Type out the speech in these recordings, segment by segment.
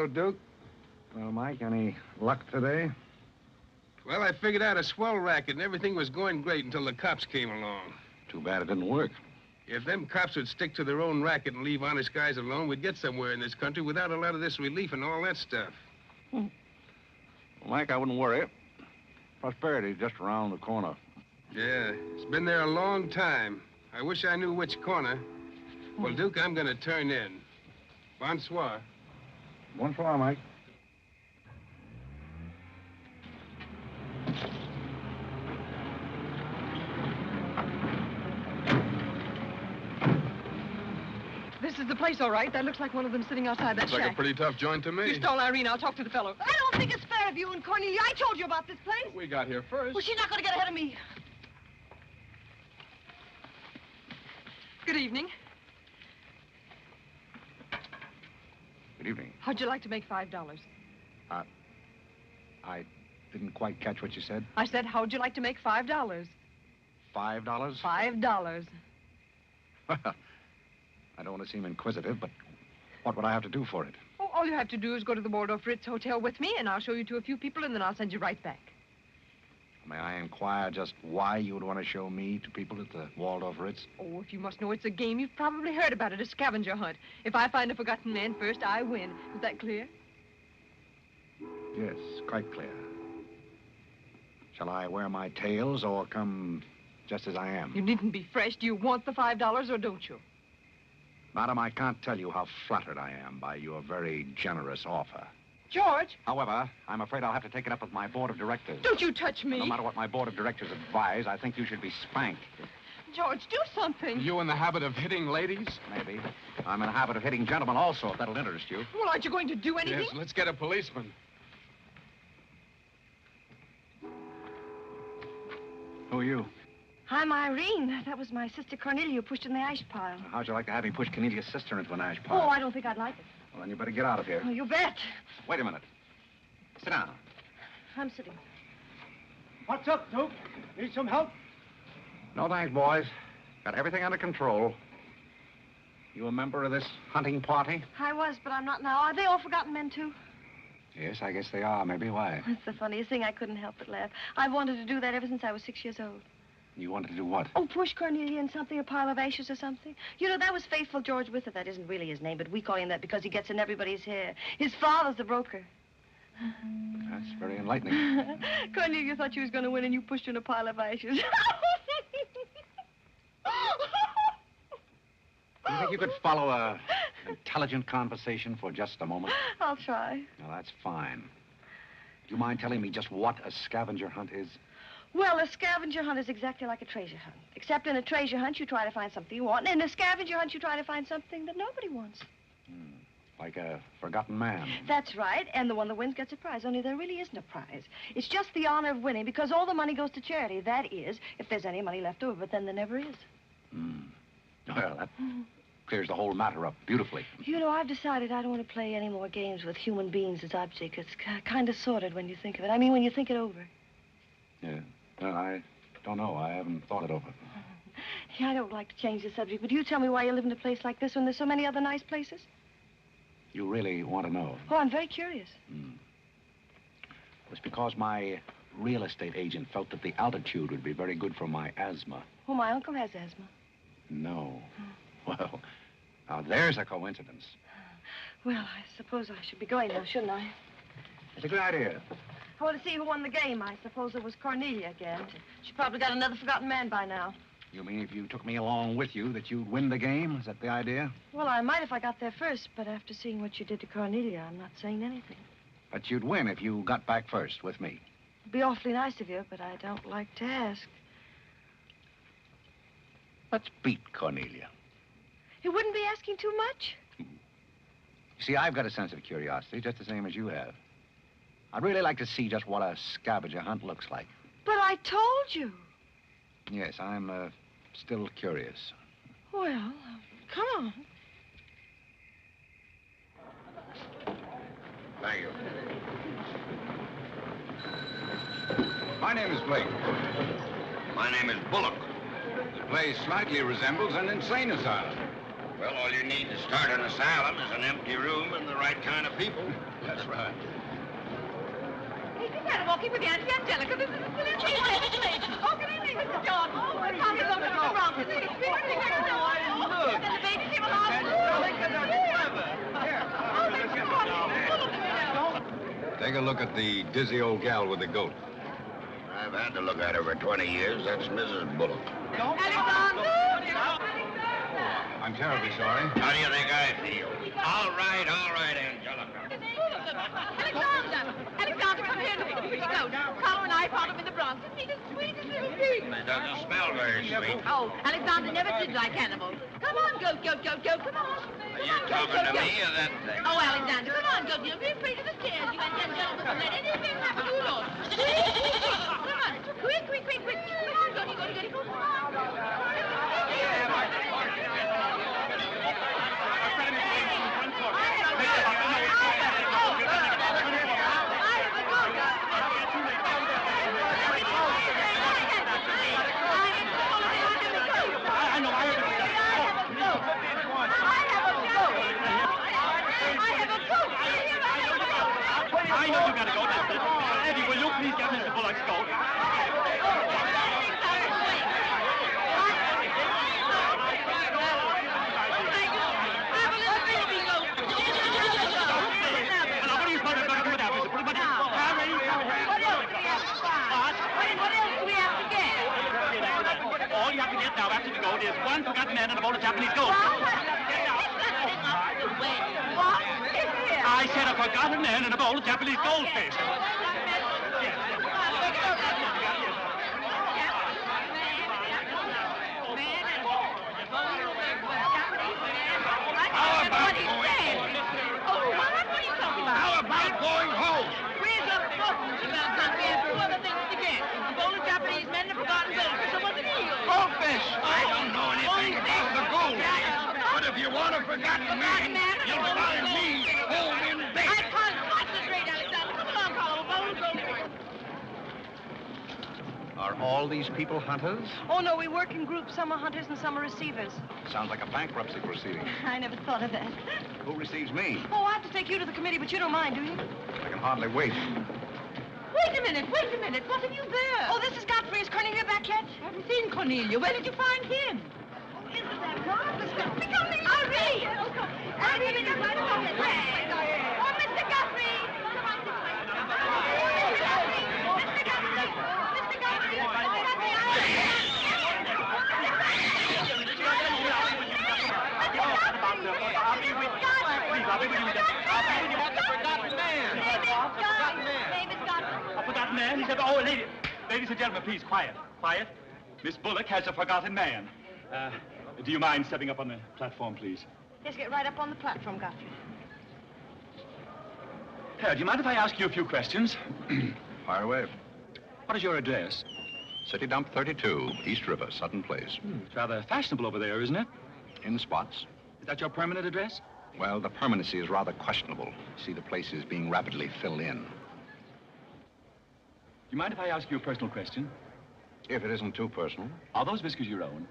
Hello, Duke. Well, Mike, any luck today? Well, I figured out a swell racket, and everything was going great until the cops came along. Too bad it didn't work. If them cops would stick to their own racket and leave honest guys alone, we'd get somewhere in this country without a lot of this relief and all that stuff. Well, Mike, I wouldn't worry. Prosperity's just around the corner. Yeah, it's been there a long time. I wish I knew which corner. Well, Duke, I'm going to turn in. Bonsoir. Bonsoir, Mike. This is the place, all right. That looks like one of them sitting outside that shack. Looks like a pretty tough joint to me. You stole Irene. I'll talk to the fellow. I don't think it's fair of you and Cornelia. I told you about this place. We got here first. Well, she's not going to get ahead of me. Good evening. Good evening. How'd you like to make $5? I didn't quite catch what you said. I said, how'd you like to make $5? $5? $5. Well, I don't want to seem inquisitive, but what would I have to do for it? Oh, all you have to do is go to the Waldorf Ritz Hotel with me, and I'll show you to a few people, and then I'll send you right back. May I inquire just why you would want to show me to people at the Waldorf Ritz? Oh, if you must know it's a game, you've probably heard about it, a scavenger hunt. If I find a forgotten man first, I win. Is that clear? Yes, quite clear. Shall I wear my tails or come just as I am? You needn't be fresh. Do you want the $5 or don't you? Madam, I can't tell you how flattered I am by your very generous offer. George! However, I'm afraid I'll have to take it up with my board of directors. Don't you touch me! No matter what my board of directors advise, I think you should be spanked. George, do something. You in the habit of hitting ladies? Maybe. I'm in the habit of hitting gentlemen also, if that'll interest you. Well, aren't you going to do anything? Yes, let's get a policeman. Who are you? I'm Irene. That was my sister Cornelia who pushed in the ash pile. How'd you like to have me push Cornelia's sister into an ash Oh, pile? I don't think I'd like it. Well, then you better get out of here. Oh, you bet. Wait a minute. Sit down. I'm sitting. What's up, Duke? Need some help? No thanks, boys. Got everything under control. You a member of this hunting party? I was, but I'm not now. Are they all forgotten men, too? Yes, I guess they are. Maybe. Why? That's the funniest thing. I couldn't help but laugh. I've wanted to do that ever since I was 6 years old. You wanted to do what? Oh, push Cornelia in something, a pile of ashes or something. You know, that was Faithful George Wither. That isn't really his name, but we call him that because he gets in everybody's hair. His father's the broker. That's very enlightening. Cornelia thought she was going to win, and you pushed her in a pile of ashes. Do you think you could follow an intelligent conversation for just a moment? I'll try. Now, that's fine. Do you mind telling me just what a scavenger hunt is? Well, a scavenger hunt is exactly like a treasure hunt. Except in a treasure hunt, you try to find something you want, and in a scavenger hunt, you try to find something that nobody wants. Like a forgotten man. That's right, and the one that wins gets a prize, only there really isn't a prize. It's just the honor of winning, because all the money goes to charity. That is, if there's any money left over, but then there never is. Well, that clears the whole matter up beautifully. You know, I've decided I don't want to play any more games with human beings as objects. It's kind of sordid when you think of it. I mean, when you think it over. Yeah. Well, I don't know. I haven't thought it over. Yeah, I don't like to change the subject, but you tell me why you live in a place like this when there's so many other nice places. You really want to know? Oh, I'm very curious. It's because my real estate agent felt that the altitude would be very good for my asthma. Oh, my uncle has asthma. No. Well, now there's a coincidence. Well, I suppose I should be going now, shouldn't I? It's a good idea. I want to see who won the game. I suppose it was Cornelia again. She probably got another forgotten man by now. You mean if you took me along with you that you'd win the game? Is that the idea? Well, I might if I got there first, but after seeing what you did to Cornelia, I'm not saying anything. But you'd win if you got back first with me. It'd be awfully nice of you, but I don't like to ask. Let's beat Cornelia. It wouldn't be asking too much. You see, I've got a sense of curiosity, just the same as you have. I'd really like to see just what a scavenger hunt looks like. But I told you. Yes, I'm still curious. Well, come on. Thank you. My name is Blake. My name is Bullock. The place slightly resembles an insane asylum. Well, all you need to start an asylum is an empty room and the right kind of people. That's right. Hey, you gotta walk in with Auntie Angelica. This is a silly thing. Oh, good evening, Mr. John. Oh, I can't get over to the wrong. This is a sweet thing. And the baby came along. Take a look at the dizzy old gal with the goat. I've had to look at her for 20 years. That's Mrs. Bullock. Alexander! I'm terribly sorry. How do you think I feel? All right, Angelica. Alexander, come here and look at the pretty goat. Carole and I found him in the Bronx. Isn't he the sweetest little thing? It doesn't smell very sweet. Oh, Alexander never did like animals. Come on, goat, come on. Are you talking to me or that thing? Oh, Alexander, come on, goat. You'll be afraid of the stairs. You and gentlemen won't let anything happen to you, Lord. Come on, quick. Come on, goaty, go. Come on. I know you gotta go. Eddie, will you please get Mr. Bullock's goat? All you have to get now after the goat is one forgotten man and a bowl of Japanese gold. I said a forgotten man and a bowl of Japanese goldfish. How about going home? Where's the book about country and two other things again? The bowl of Japanese men and forgotten goldfish. So what's the deal? Goldfish! I don't know anything about the goldfish. But if you want a forgotten man, you'll find me home in bed. I can't concentrate, Alexander. Come along, Carole. Bowl of goldfish. Are all these people hunters? Oh, no, we work in groups. Some are hunters and some are receivers. Sounds like a bankruptcy proceeding. I never thought of that. Who receives me? Oh, I have to take you to the committee, but you don't mind, do you? I can hardly wait. Wait a minute. What have you there? Oh, this is Godfrey. Is Cornelia back yet? I haven't seen Cornelia. Where did you find him? Oh, isn't that marvelous? Godfrey, come here. Irene! Irene, you're right about it. Oh, Mr. Godfrey! Come on this way. Mr. Godfrey! Mr. Godfrey! Mr. Godfrey! A forgotten man? He said, oh, ladies and gentlemen, please, quiet. Miss Bullock has a forgotten man. Do you mind stepping up on the platform, please? Yes, get right up on the platform, Godfrey. Do you mind if I ask you a few questions? Fire away. What is your address? City Dump 32, East River, Sutton Place. It's rather fashionable over there, isn't it? In spots. Is that your permanent address? Well, the permanency is rather questionable. See, the place is being rapidly filled in. Do you mind if I ask you a personal question? If it isn't too personal. Are those whiskers your own?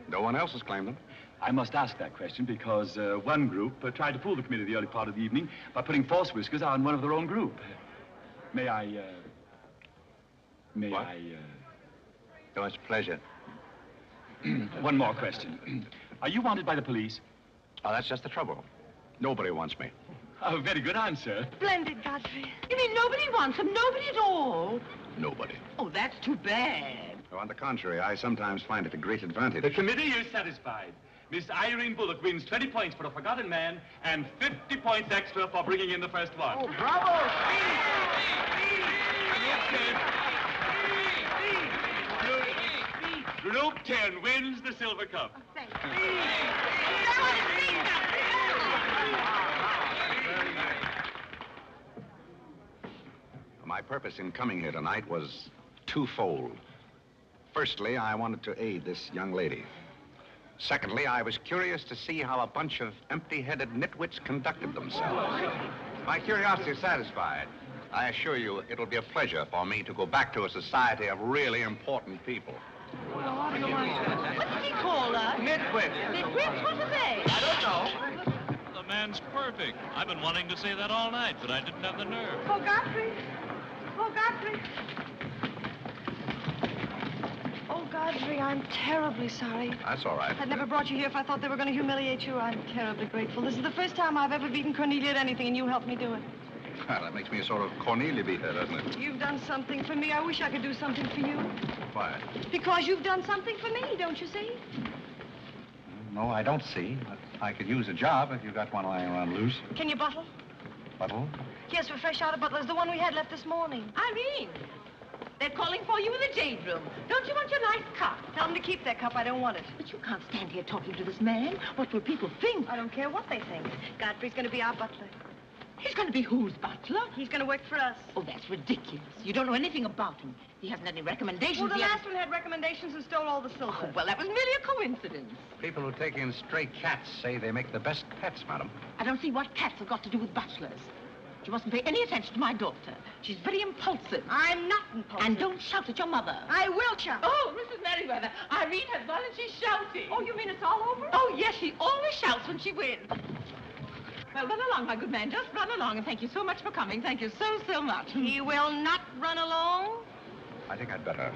No one else has claimed them. I must ask that question because one group tried to fool the committee the early part of the evening by putting false whiskers on one of their own group. May I... What? Oh, it's a pleasure. One more question. Are you wanted by the police? Oh, that's just the trouble. Nobody wants me. A very good answer. Splendid, Godfrey. You mean nobody wants him? Nobody at all? Nobody. Oh, that's too bad. Oh, on the contrary, I sometimes find it a great advantage. The committee is satisfied. Miss Irene Bullock wins 20 points for a forgotten man and 50 points extra for bringing in the first one. Oh, bravo! Group 10 wins the silver cup. Thanks. My purpose in coming here tonight was twofold. Firstly, I wanted to aid this young lady. Secondly, I was curious to see how a bunch of empty-headed nitwits conducted themselves. My curiosity is satisfied. I assure you it'll be a pleasure for me to go back to a society of really important people. what do you want? What did he call us? Nitwit. Nitwits? What are they? I don't know. The man's perfect. I've been wanting to say that all night, but I didn't have the nerve. Oh, Godfrey. Oh, Godfrey. Oh, Godfrey, I'm terribly sorry. That's all right. I'd never brought you here if I thought they were going to humiliate you. I'm terribly grateful. This is the first time I've ever beaten Cornelia at anything, and you helped me do it. Well, that makes me a sort of Cornelia beater, doesn't it? You've done something for me. I wish I could do something for you. Why? Because you've done something for me, don't you see? No, I don't see. But I could use a job if you got one lying around loose. Can you bottle? Bottle? Yes, we're fresh out of Butler's, the one we had left this morning. Irene, they're calling for you in the jade room. Don't you want your nice cup? Tell them to keep their cup. I don't want it. But you can't stand here talking to this man. What will people think? I don't care what they think. Godfrey's going to be our butler. He's going to be whose butler? He's going to work for us. Oh, that's ridiculous. You don't know anything about him. He hasn't any recommendations. Well, the yet. last one had recommendations and stole all the silver. Oh, well, that was merely a coincidence. People who take in stray cats say they make the best pets, madam. I don't see what cats have got to do with butlers. You mustn't pay any attention to my daughter. She's very impulsive. I'm not impulsive. And don't shout at your mother. I will shout. Oh, Mrs. Merriweather, Irene has gone and she's shouting. Oh, you mean it's all over? Oh, yes, she always shouts when she wins. Well, run along, my good man. Just run along, and thank you so much for coming. Thank you so, so much. He will not run along. I think I'd better.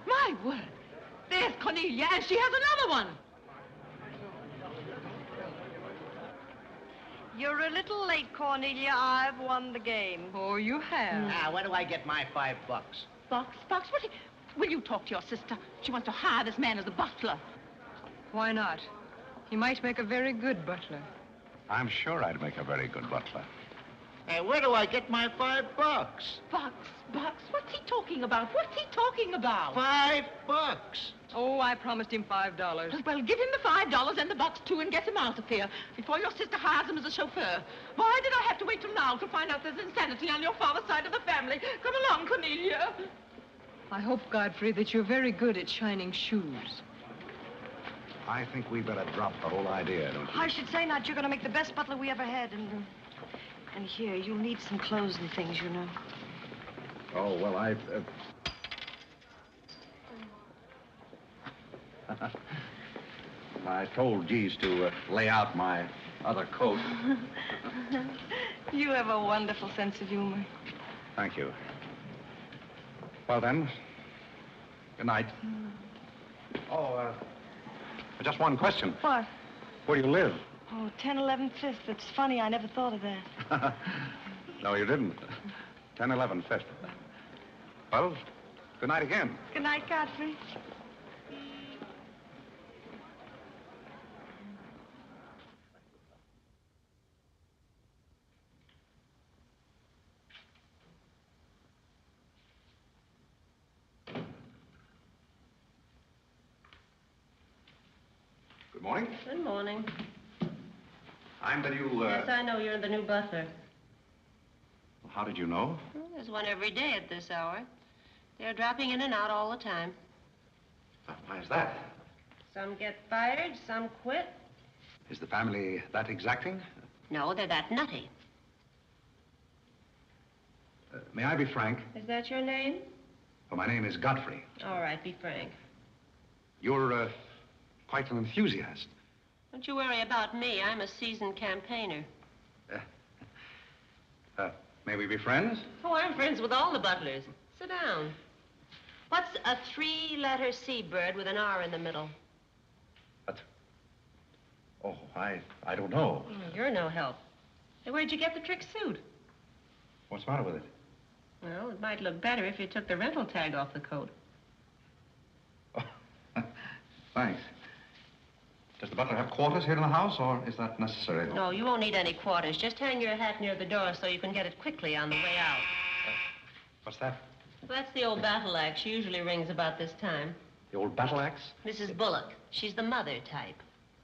My word. There's Cornelia, and she has another one. You're a little late, Cornelia. I've won the game. Oh, you have. Now, where do I get my $5? Box, will you talk to your sister? She wants to hire this man as a butler. Why not? He might make a very good butler. I'm sure I'd make a very good butler. Hey, where do I get my $5? Box, what's he talking about? What's he talking about? $5. Oh, I promised him $5. Well, give him the $5 and the box, too, and get him out of here before your sister hires him as a chauffeur. Why did I have to wait till now to find out there's insanity on your father's side of the family? Come along, Cornelia. I hope, Godfrey, that you're very good at shining shoes. I think we better drop the whole idea, don't you? I should say not. You're going to make the best butler we ever had. And here, you'll need some clothes and things, you know. Oh, well, I told Jeeves to lay out my other coat. You have a wonderful sense of humor. Thank you. Well, then, good night. Oh, just one question. What? Where do you live? Oh, 1011 Fifth. It's funny, I never thought of that. No, you didn't. 1011 Fifth. Well, good night again. Good night, Godfrey. Good morning. Good morning. I'm the new, Yes, I know you're the new butler. How did you know? Well, there's one every day at this hour. They're dropping in and out all the time. Why is that? Some get fired, some quit. Is the family that exacting? No, they're that nutty. May I be frank? Is that your name? Well, my name is Godfrey. All right, be frank. You're, quite an enthusiast. Don't you worry about me. I'm a seasoned campaigner. May we be friends? Oh, I'm friends with all the butlers. Sit down. What's a three-letter seabird with an R in the middle? What? Oh, I don't know. Oh, you're no help. Hey, where'd you get the trick suit? What's the matter with it? Well, it might look better if you took the rental tag off the coat. Oh, thanks. Does the butler have quarters here in the house, or is that necessary? No, you won't need any quarters. Just hang your hat near the door so you can get it quickly on the way out. What's that? Well, that's the old battle axe. She usually rings about this time. The old battle axe? Mrs. Bullock. She's the mother type.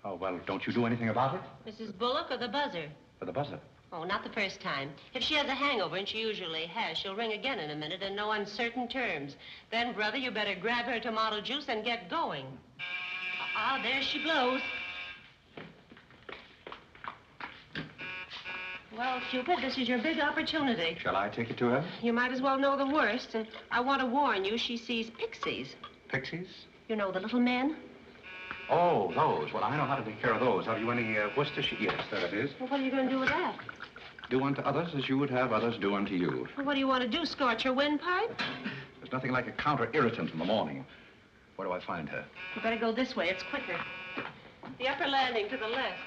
Oh, well, don't you do anything about it? Mrs. Bullock or the buzzer? For the buzzer. Oh, not the first time. If she has a hangover, and she usually has, she'll ring again in a minute in no uncertain terms. Then, brother, you better grab her tomato juice and get going. There she blows. Well, Cupid, this is your big opportunity. Shall I take it to her? You might as well know the worst, and I want to warn you, she sees pixies. Pixies? You know, the little men? Oh, those. Well, I know how to take care of those. Have you any Worcestershire? Yes, there it is. Well, what are you going to do with that? Do unto others as you would have others do unto you. Well, what do you want to do, scorch her windpipe? There's nothing like a counter-irritant in the morning. Where do I find her? You better go this way. It's quicker. The upper landing to the left.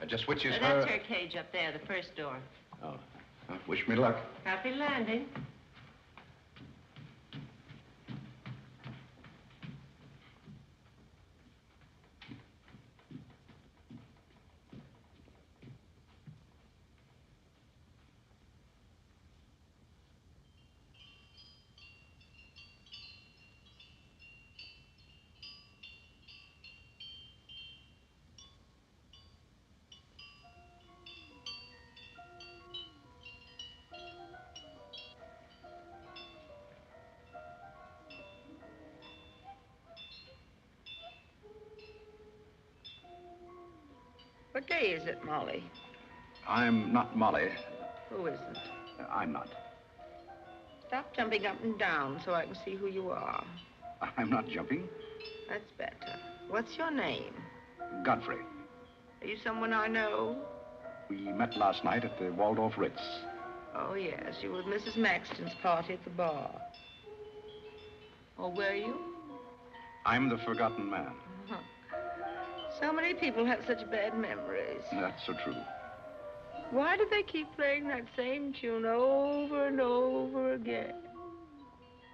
Just which is her... That's her cage up there, the first door. Oh. Well, wish me luck. Happy landing. What day is it, Molly? I'm not Molly. Who isn't? I'm not. Stop jumping up and down so I can see who you are. I'm not jumping. That's better. What's your name? Godfrey. Are you someone I know? We met last night at the Waldorf Ritz. Oh, yes. You were with Mrs. Maxton's party at the bar. Or were you? I'm the forgotten man. So many people have such bad memories. That's so true. Why do they keep playing that same tune over and over again?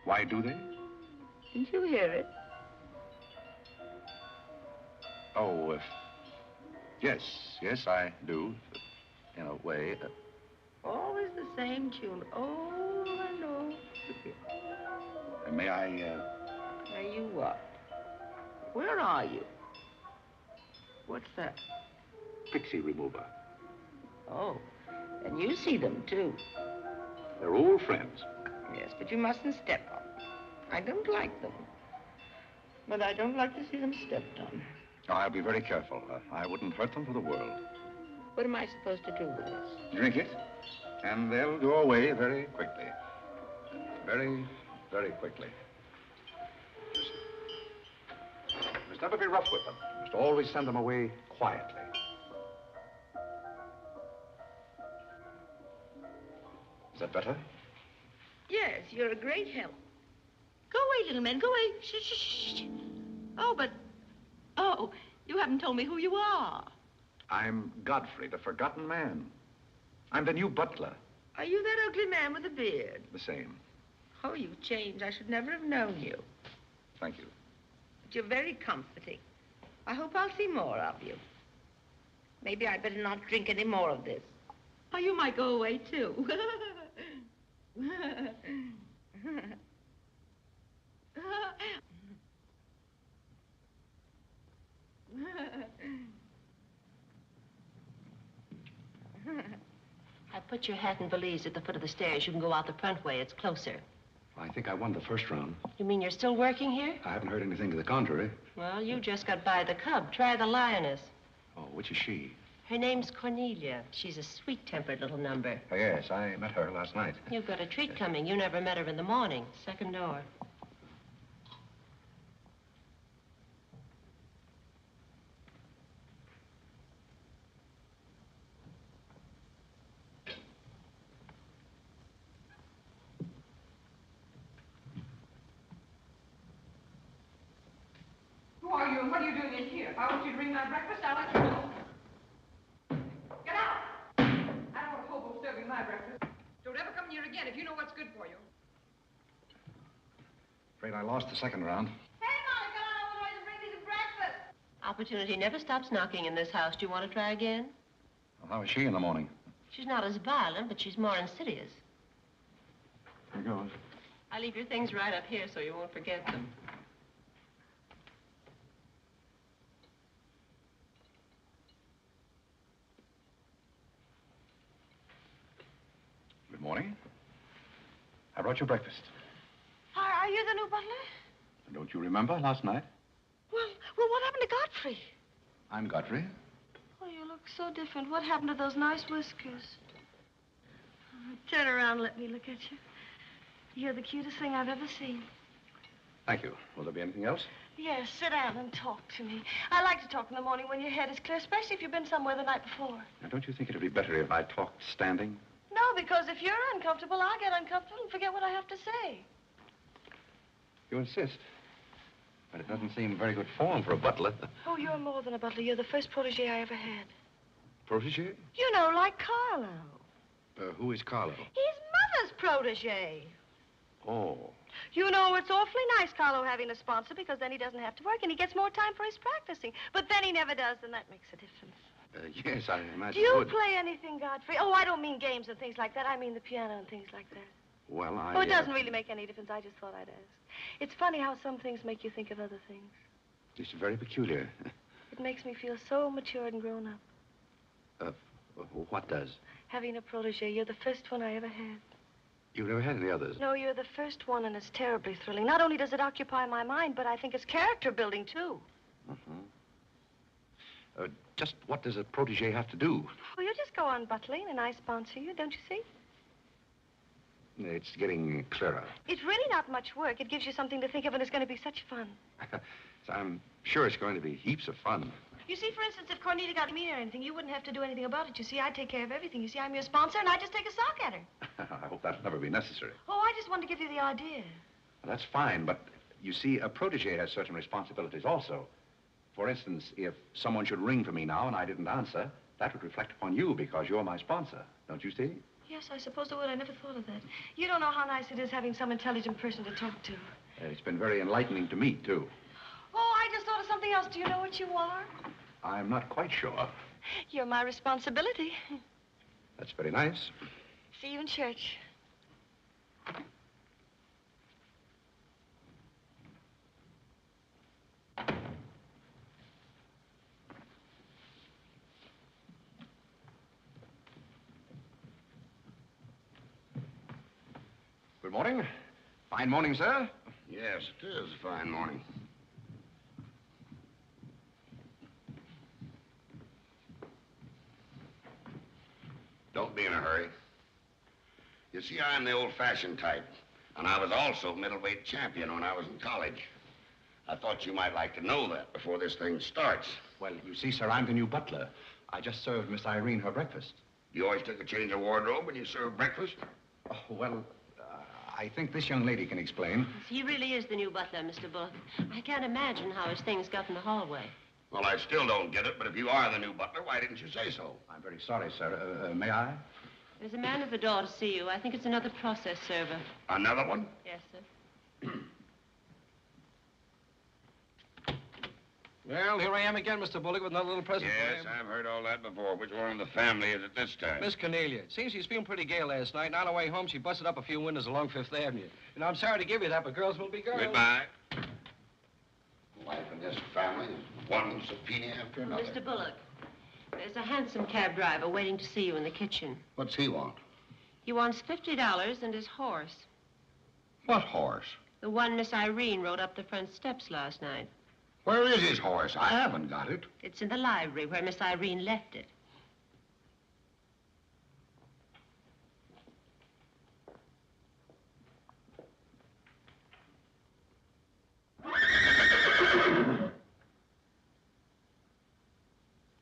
Why do they? Didn't you hear it? Oh, yes, I do, in a way. Always the same tune, over and over again. May I, May you what? Where are you? What's that? Pixie remover. Oh, and you see them, too. They're old friends. Yes, but you mustn't step on them. I don't like them. But I don't like to see them stepped on. Oh, I'll be very careful. I wouldn't hurt them for the world. What am I supposed to do with this? Drink it, and they'll go away very quickly. Very, very quickly. You must never be rough with them. You must always send them away quietly. Is that better? Yes, you're a great help. Go away, little man, go away. Shh, shh, shh. Oh, you haven't told me who you are. I'm Godfrey, the forgotten man. I'm the new butler. Are you that ugly man with the beard? The same. Oh, you've changed. I should never have known you. Thank you. But you're very comforting. I hope I'll see more of you. Maybe I'd better not drink any more of this. Oh, you might go away, too. I put your hat and valise at the foot of the stairs. You can go out the front way. It's closer. I think I won the first round. You mean you're still working here? I haven't heard anything to the contrary. Well, you just got by the cub. Try the lioness. Oh, which is she? Her name's Cornelia. She's a sweet-tempered little number. Oh, yes, I met her last night. You've got a treat coming. You never met her in the morning. Second door. Who are you and what are you doing in here? If I want you to bring my breakfast, I'll let you know. Get out! I don't want a hobo serving my breakfast. Don't ever come near again if you know what's good for you. Afraid I lost the second round. Hey, Molly, come on over and bring me some breakfast. Opportunity never stops knocking in this house. Do you want to try again? Well, how is she in the morning? She's not as violent, but she's more insidious. Here goes. I'll leave your things right up here so you won't forget them. Good morning. I brought you breakfast. Are you the new butler? Don't you remember last night? Well, what happened to Godfrey? I'm Godfrey. Oh, you look so different. What happened to those nice whiskers? Turn around and let me look at you. You're the cutest thing I've ever seen. Thank you. Will there be anything else? Yes, sit down and talk to me. I like to talk in the morning when your head is clear, especially if you've been somewhere the night before. Now, don't you think it would be better if I talked standing? No, because if you're uncomfortable, I'll get uncomfortable and forget what I have to say. You insist. But it doesn't seem very good form for a butler. Oh, you're more than a butler. You're the first protege I ever had. Protege? You know, like Carlo. Who is Carlo? His mother's protege. Oh. You know, it's awfully nice, Carlo, having a sponsor, because then he doesn't have to work and he gets more time for his practicing. But then he never does, and that makes a difference. Yes, I imagine. Do you play anything, Godfrey? Oh, I don't mean games and things like that. I mean the piano and things like that. Well, Oh, it doesn't really make any difference. I just thought I'd ask. It's funny how some things make you think of other things. It's very peculiar. It makes me feel so mature and grown up. What does? Having a protege. You're the first one I ever had. You've never had any others? No, you're the first one, and it's terribly thrilling. Not only does it occupy my mind, but I think it's character building, too. Just what does a protege have to do? Oh, you just go on butling, and I sponsor you, don't you see? It's getting clearer. It's really not much work. It gives you something to think of, and it's going to be such fun. So I'm sure it's going to be heaps of fun. You see, for instance, if Cornelia got me or anything, you wouldn't have to do anything about it. You see, I take care of everything. You see, I'm your sponsor, and I just take a sock at her. I hope that'll never be necessary. Oh, I just wanted to give you the idea. Well, that's fine, but you see, a protege has certain responsibilities also. For instance, if someone should ring for me now and I didn't answer, that would reflect upon you because you're my sponsor. Don't you see? Yes, I suppose it would. I never thought of that. You don't know how nice it is having some intelligent person to talk to. It's been very enlightening to me, too. Oh, I just thought of something else. Do you know what you are? I'm not quite sure. You're my responsibility. That's very nice. See you in church. Good morning. Fine morning, sir. Yes, it is a fine morning. Don't be in a hurry. You see, I'm the old-fashioned type, and I was also middleweight champion when I was in college. I thought you might like to know that before this thing starts. Well, you see, sir, I'm the new butler. I just served Miss Irene her breakfast. You always take a change of wardrobe when you serve breakfast? Oh, well, I think this young lady can explain. He really is the new butler, Mr. Bullock. I can't imagine how his things got in the hallway. Well, I still don't get it, but if you are the new butler, why didn't you say so? I'm very sorry, sir. May I? There's a man at the door to see you. I think it's another process server. Another one? Yes, sir. Well, here I am again, Mr. Bullock, with another little present for Yes, you. I've heard all that before. Which one in the family is it this time? Miss Cornelia. It seems she's feeling pretty gay last night, and on her way home, she busted up a few windows along Fifth Avenue. And I'm sorry to give you that, but girls will be girls. Goodbye. Life in this family is one subpoena after another. Mr. Bullock, there's a hansom cab driver waiting to see you in the kitchen. What's he want? He wants $50 and his horse. What horse? The one Miss Irene rode up the front steps last night. Where is his horse? I haven't got it. It's in the library where Miss Irene left it.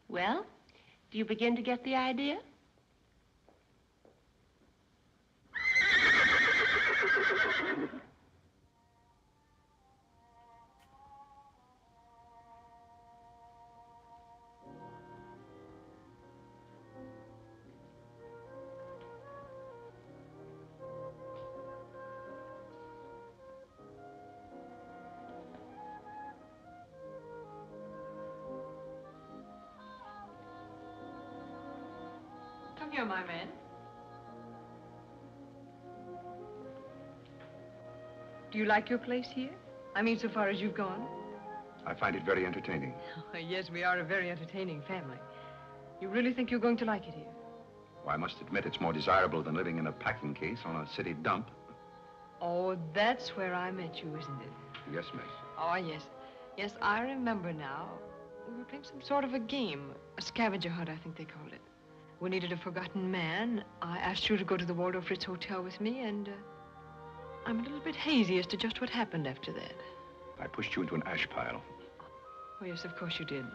Well, do you begin to get the idea? Come here, my man. Do you like your place here? I mean, so far as you've gone? I find it very entertaining. Oh, yes, we are a very entertaining family. You really think you're going to like it here? Well, I must admit it's more desirable than living in a packing case on a city dump. Oh, that's where I met you, isn't it? Yes, miss. Oh, yes. Yes, I remember now. We were playing some sort of a game. A scavenger hunt, I think they called it. We needed a forgotten man. I asked you to go to the Waldorf Ritz Hotel with me, and I'm a little bit hazy as to just what happened after that. I pushed you into an ash pile. Oh, yes, of course you did.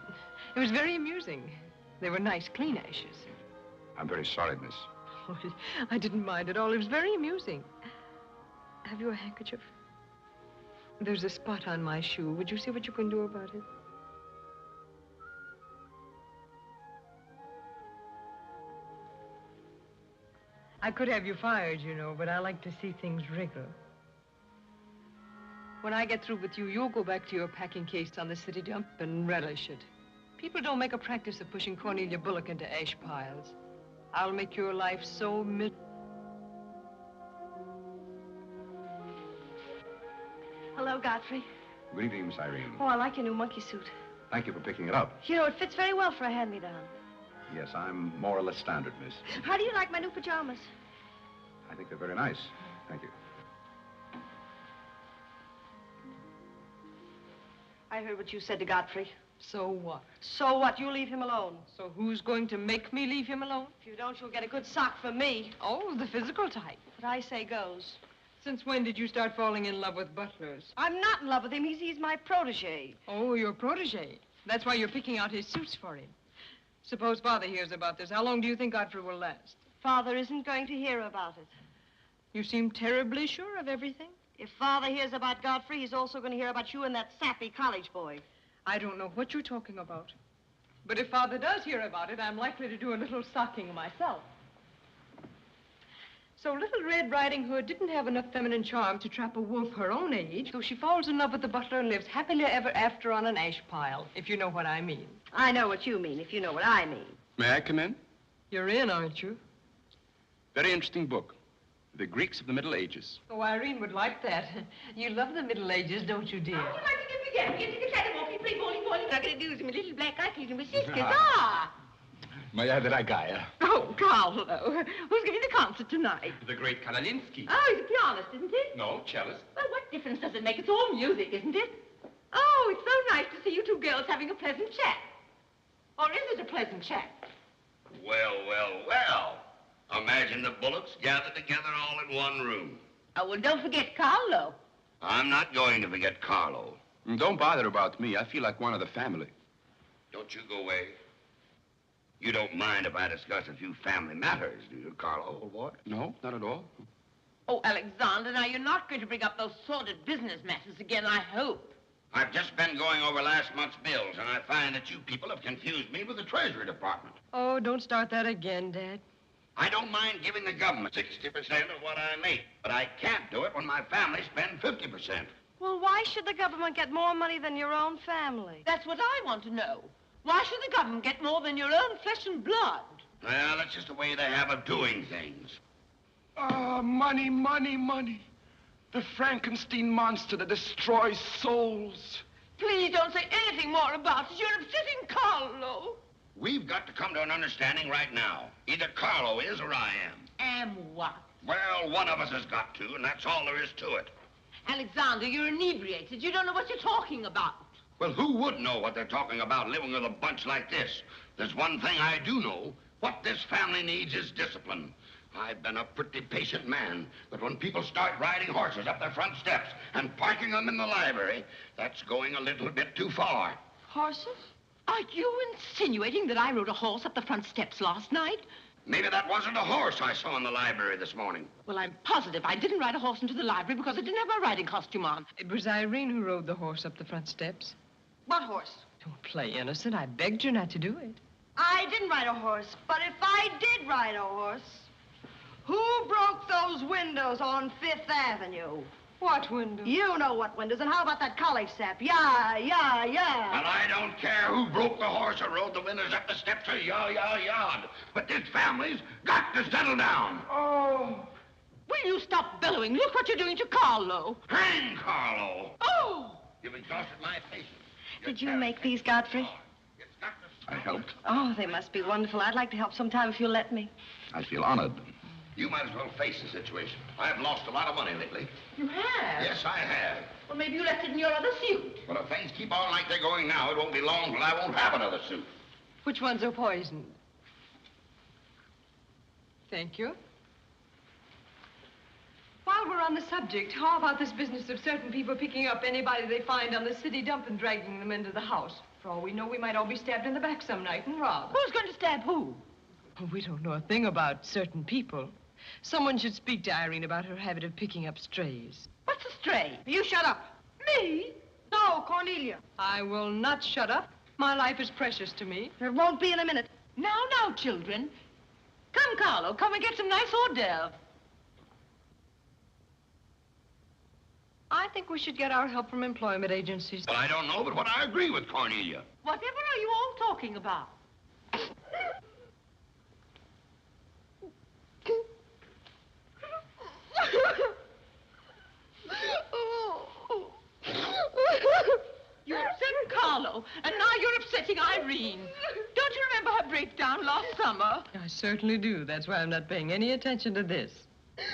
It was very amusing. They were nice, clean ashes. I'm very sorry, miss. Oh, I didn't mind at all. It was very amusing. Have you a handkerchief? There's a spot on my shoe. Would you see what you can do about it? I could have you fired, you know, but I like to see things wriggle. When I get through with you, you'll go back to your packing case on the city dump and relish it. People don't make a practice of pushing Cornelia Bullock into ash piles. I'll make your life so Hello, Godfrey. Good evening, Miss Irene. Oh, I like your new monkey suit. Thank you for picking it up. You know, it fits very well for a hand-me-down. Yes, I'm more or less standard, miss. How do you like my new pajamas? I think they're very nice. Thank you. I heard what you said to Godfrey. So what? So what? You leave him alone. So who's going to make me leave him alone? If you don't, you'll get a good sock from me. Oh, the physical type. What I say goes. Since when did you start falling in love with butlers? I'm not in love with him. He's my protege. Oh, your protege. That's why you're picking out his suits for him. Suppose Father hears about this. How long do you think Godfrey will last? Father isn't going to hear about it. You seem terribly sure of everything. If Father hears about Godfrey, he's also going to hear about you and that sappy college boy. I don't know what you're talking about. But if Father does hear about it, I'm likely to do a little socking myself. So Little Red Riding Hood didn't have enough feminine charm to trap a wolf her own age, so she falls in love with the butler and lives happily ever after on an ash pile, if you know what I mean. I know what you mean, if you know what I mean. May I come in? You're in, aren't you? Very interesting book. The Greeks of the Middle Ages. Oh, Irene would like that. You love the Middle Ages, don't you, dear? I would like to get began. Get to get walking, play bowling. I'm going to do is my little black eye and my sisters. Ah! May I have the ragaya? Oh, Carlo. Who's giving the concert tonight? The great Karolinsky. Oh, he's a pianist, isn't he? No, cellist. Well, what difference does it make? It's all music, isn't it? Oh, it's so nice to see you two girls having a pleasant chat. Or is it a pleasant chat? Well, well, well. Imagine the Bullocks gathered together all in one room. Oh, well, don't forget Carlo. I'm not going to forget Carlo. Don't bother about me. I feel like one of the family. Don't you go away. You don't mind if I discuss a few family matters, do you, Carlo, old boy? No, not at all. Oh, Alexander, now you're not going to bring up those sordid business matters again, I hope. I've just been going over last month's bills, and I find that you people have confused me with the Treasury Department. Oh, don't start that again, Dad. I don't mind giving the government 60% of what I make, but I can't do it when my family spend 50%. Well, why should the government get more money than your own family? That's what I want to know. Why should the government get more than your own flesh and blood? Well, that's just the way they have of doing things. Ah, money, money, money. The Frankenstein monster that destroys souls. Please don't say anything more about it. You're upsetting Carlo. We've got to come to an understanding right now. Either Carlo is or I am. Am what? Well, one of us has got to, and that's all there is to it. Alexander, you're inebriated. You don't know what you're talking about. Well, who would know what they're talking about living with a bunch like this? There's one thing I do know. What this family needs is discipline. I've been a pretty patient man, but when people start riding horses up their front steps and parking them in the library, that's going a little bit too far. Horses? Are you insinuating that I rode a horse up the front steps last night? Maybe that wasn't a horse I saw in the library this morning. Well, I'm positive I didn't ride a horse into the library because I didn't have my riding costume on. It was Irene who rode the horse up the front steps. What horse? Don't play innocent. I begged you not to do it. I didn't ride a horse, but if I did ride a horse, who broke those windows on Fifth Avenue? What windows? You know what windows, and how about that college sap? Yeah. And I don't care who broke the horse or rode the windows up the steps or yard. But this family's got to settle down. Oh. Will you stop bellowing? Look what you're doing to Carlo. Hang Carlo. Oh. You've exhausted my patience. Did you make these, Godfrey? I helped. Oh, they must be wonderful. I'd like to help sometime if you'll let me. I feel honored. You might as well face the situation. I've lost a lot of money lately. You have? Yes, I have. Well, maybe you left it in your other suit. But if things keep on like they're going now, it won't be long till I won't have another suit. Which ones are poisoned? Thank you. While we're on the subject, how about this business of certain people picking up anybody they find on the city dump and dragging them into the house? For all we know, we might all be stabbed in the back some night and robbed. Who's going to stab who? We don't know a thing about certain people. Someone should speak to Irene about her habit of picking up strays. What's a stray? You shut up. Me? No, Cornelia. I will not shut up. My life is precious to me. It won't be in a minute. Now, children. Come, Carlo, come and get some nice hors d'oeuvre. I think we should get our help from employment agencies. Well, I don't know, but what I agree with Cornelia. Whatever are you all talking about? You upset Carlo, and now you're upsetting Irene. Don't you remember her breakdown last summer? I certainly do. That's why I'm not paying any attention to this. Well,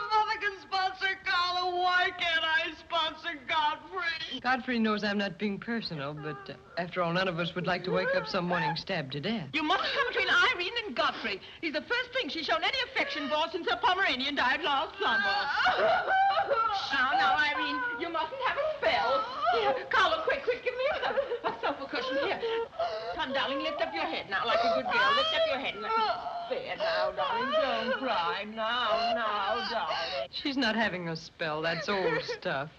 Mother can sponsor Carlo. Why can't I sponsor Godfrey? Godfrey knows I'm not being personal, but after all, none of us would like to wake up some morning stabbed to death. You mustn't come between Irene and Godfrey. He's the first thing she's shown any affection for since her Pomeranian died last summer. Now, Irene, you mustn't have a spell. Here, Carlo, quick, give me a sofa cushion. Here. Come, darling, lift up your head now like a good girl. Lift up your head and let me... There now, darling, don't cry. Now, darling. She's not having a spell. That's old stuff.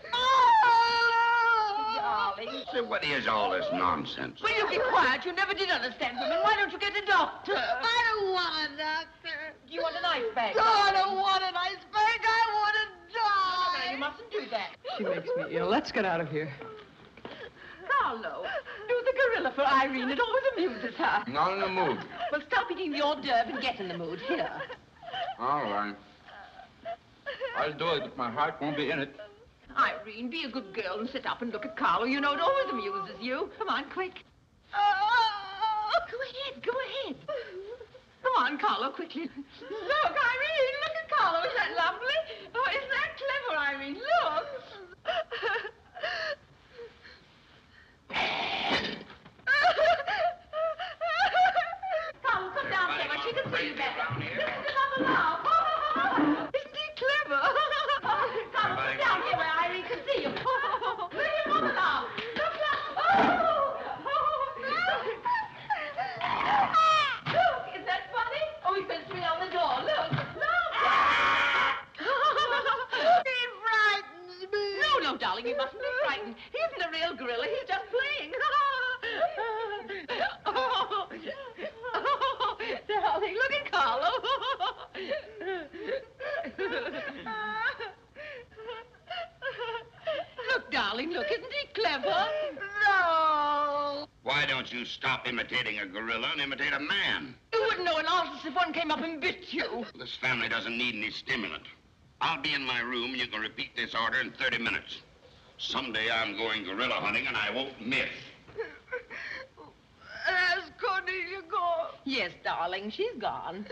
Darling. So what is all this nonsense? Will you be quiet? You never did understand women. Why don't you get a doctor? I don't want a doctor. Do you want an ice bag? No, I don't want an ice bag. I want to die. No, you mustn't do that. She makes me ill. Let's get out of here. Carlo, do the gorilla for Irene. It always amuses her. Not in the mood. Well, stop eating the hors d'oeuvre and get in the mood. Here. All right. I'll do it, but my heart won't be in it. Irene, be a good girl and sit up and look at Carlo. You know it always amuses you. Come on, quick. Go ahead. Come on, Carlo, quickly. Look, Irene, look at Carlo. Isn't that lovely? Oh, isn't that clever, Irene? Look. Carlo, come down here. She can see you better. Listen to Mama now. Isn't he clever? Carlo, come down here where Irene can see you. Look at Mama now. Look. Look, is that funny? Oh, he's going to swing on the door. Look. He frightens me. No, darling, you mustn't be frightened. He isn't a real gorilla. He's just playing. Darling, look at Carlo. Look, darling, look. Isn't he clever? No. Why don't you stop imitating a gorilla and imitate a man? You wouldn't know an artist if one came up and bit you. This family doesn't need any stimulant. I'll be in my room, and you can repeat this order in 30 minutes. Someday I'm going gorilla hunting, and I won't miss. Has Cornelia gone? Yes, darling, she's gone.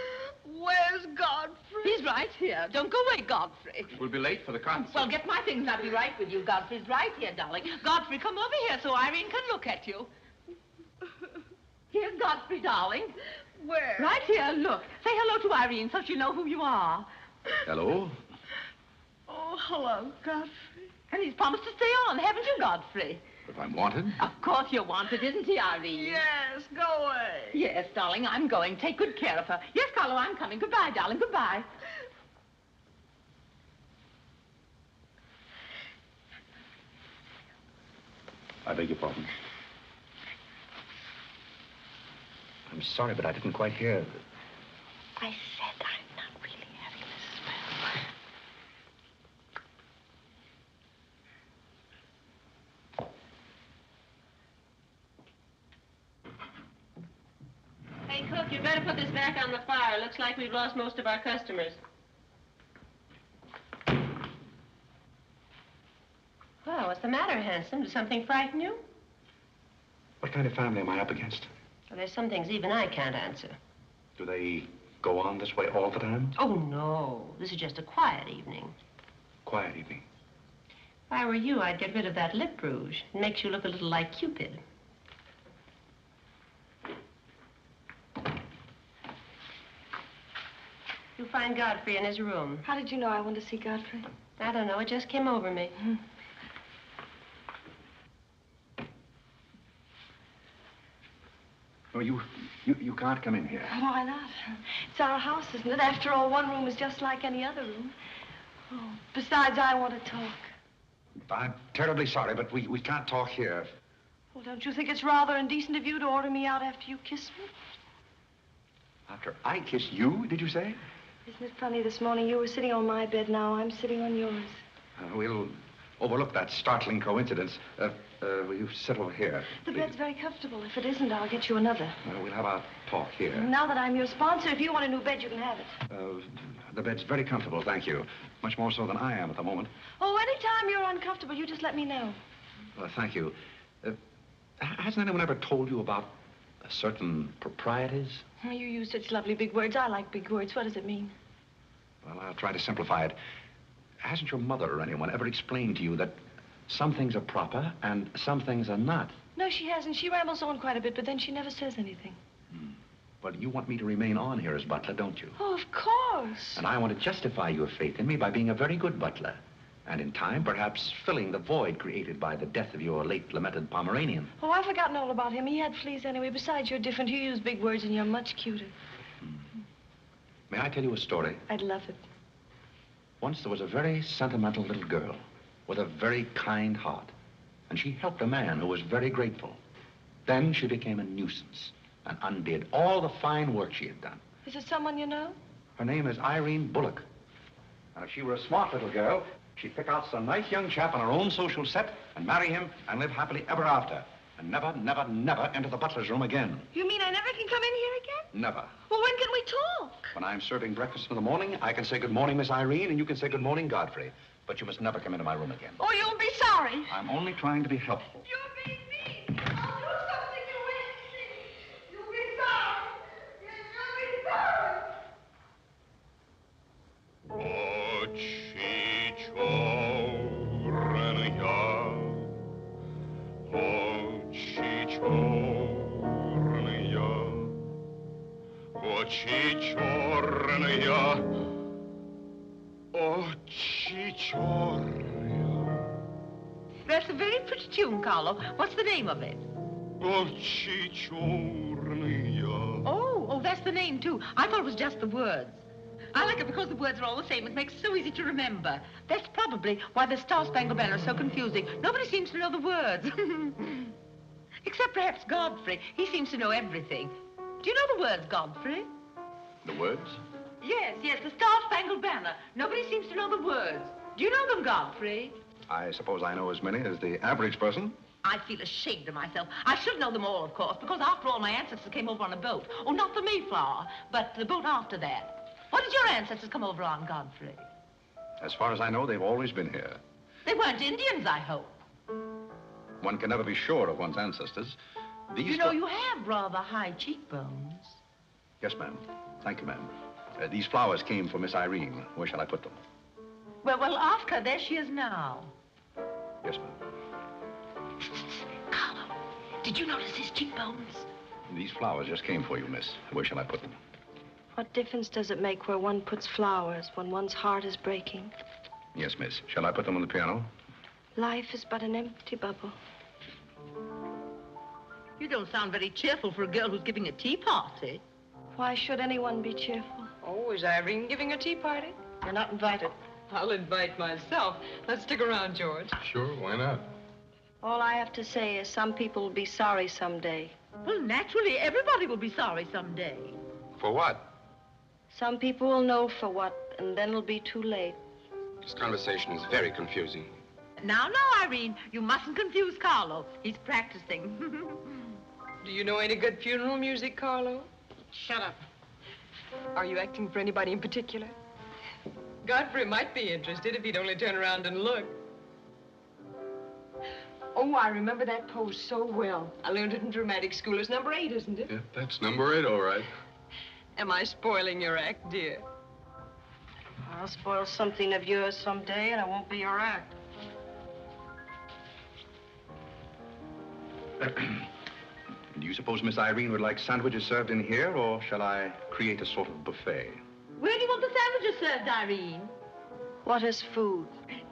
Where's Godfrey? He's right here. Don't go away, Godfrey. We'll be late for the concert. Well, get my things and I'll be right with you. Godfrey's right here, darling. Godfrey, come over here so Irene can look at you. Here's Godfrey, darling. Where? Right here, look. Say hello to Irene so she'll know who you are. Hello? Oh, hello, Godfrey. And he's promised to stay on, haven't you, Godfrey? If I'm wanted? Of course you're wanted, isn't he, Irene? Yes, go away. Yes, darling, I'm going. Take good care of her. Yes, Carlo, I'm coming. Goodbye, darling. Goodbye. I beg your pardon. I'm sorry, but I didn't quite hear. I said I'm not really having a spell. Hey, cook, you better put this back on the fire. Looks like we've lost most of our customers. Well, what's the matter, handsome? Did something frighten you? What kind of family am I up against? Well, there's some things even I can't answer. Do they go on this way all the time? Oh, no. This is just a quiet evening. Quiet evening. If I were you, I'd get rid of that lip rouge. It makes you look a little like Cupid. You'll find Godfrey in his room. How did you know I wanted to see Godfrey? I don't know. It just came over me. No, you can't come in here. Why not? It's our house, isn't it? After all, one room is just like any other room. Oh, besides, I want to talk. I'm terribly sorry, but we can't talk here. Well, don't you think it's rather indecent of you to order me out after you kiss me? After I kiss you, did you say? Isn't it funny, this morning you were sitting on my bed, now I'm sitting on yours. We'll overlook that startling coincidence. Will you sit over here? The bed's very comfortable. If it isn't, I'll get you another. We'll have our talk here. Now that I'm your sponsor, if you want a new bed, you can have it. The bed's very comfortable, thank you. Much more so than I am at the moment. Oh, anytime you're uncomfortable, you just let me know. Thank you. Hasn't anyone ever told you about certain proprieties? You use such lovely big words. I like big words. What does it mean? Well, I'll try to simplify it. Hasn't your mother or anyone ever explained to you that some things are proper and some things are not? No, she hasn't. She rambles on quite a bit, but then she never says anything. Well, you want me to remain on here as butler, don't you? Oh, of course. And I want to justify your faith in me by being a very good butler. And in time, perhaps filling the void created by the death of your late lamented Pomeranian. Oh, I've forgotten all about him. He had fleas anyway. Besides, you're different. You use big words and you're much cuter. May I tell you a story? I'd love it. Once there was a very sentimental little girl with a very kind heart. And she helped a man who was very grateful. Then she became a nuisance and undid all the fine work she had done. Is it someone you know? Her name is Irene Bullock. And if she were a smart little girl, she'd pick out some nice young chap on her own social set and marry him and live happily ever after. And never, never, never enter the butler's room again. You mean I never can come in here again? Never. Well, when can we talk? When I'm serving breakfast in the morning, I can say good morning, Miss Irene, and you can say good morning, Godfrey. But you must never come into my room again. Oh, you'll be sorry. I'm only trying to be helpful. You're being mean. I'll do something you won't see. You'll be sorry. You'll be sorry. Очи черные, очи черные. That's a very pretty tune, Carlo. What's the name of it? Очи черные. Oh, that's the name, too. I thought it was just the words. I like it because the words are all the same. It makes it so easy to remember. That's probably why the Star-Spangled Banner is so confusing. Nobody seems to know the words. Except perhaps Godfrey. He seems to know everything. Do you know the words, Godfrey? The words? Yes, the Star-Spangled Banner. Nobody seems to know the words. Do you know them, Godfrey? I suppose I know as many as the average person. I feel ashamed of myself. I should know them all, of course, because after all, my ancestors came over on a boat. Oh, not the Mayflower, but the boat after that. What did your ancestors come over on, Godfrey? As far as I know, they've always been here. They weren't Indians, I hope. One can never be sure of one's ancestors. You know, you have rather high cheekbones. Yes, ma'am. Thank you, ma'am. These flowers came for Miss Irene. Where shall I put them? Well, ask her. There she is now. Yes, ma'am. Carlo, did you notice his cheekbones? These flowers just came for you, miss. Where shall I put them? What difference does it make where one puts flowers when one's heart is breaking? Yes, miss. Shall I put them on the piano? Life is but an empty bubble. You don't sound very cheerful for a girl who's giving a tea party. Why should anyone be cheerful? Oh, is Irene giving a tea party? You're not invited. I'll invite myself. Let's stick around, George. Sure, why not? All I have to say is some people will be sorry someday. Well, naturally, everybody will be sorry someday. For what? Some people will know for what, and then it'll be too late. This conversation is very confusing. Now, Irene, you mustn't confuse Carlo. He's practicing. Do you know any good funeral music, Carlo? Shut up. Are you acting for anybody in particular? Godfrey might be interested if he'd only turn around and look. Oh, I remember that pose so well. I learned it in dramatic school. It's number 8, isn't it? Yeah, that's number 8, all right. Am I spoiling your act, dear? I'll spoil something of yours someday, and it won't be your act. Do you suppose Miss Irene would like sandwiches served in here, or shall I create a sort of buffet? Where do you want the sandwiches served, Irene? What is food?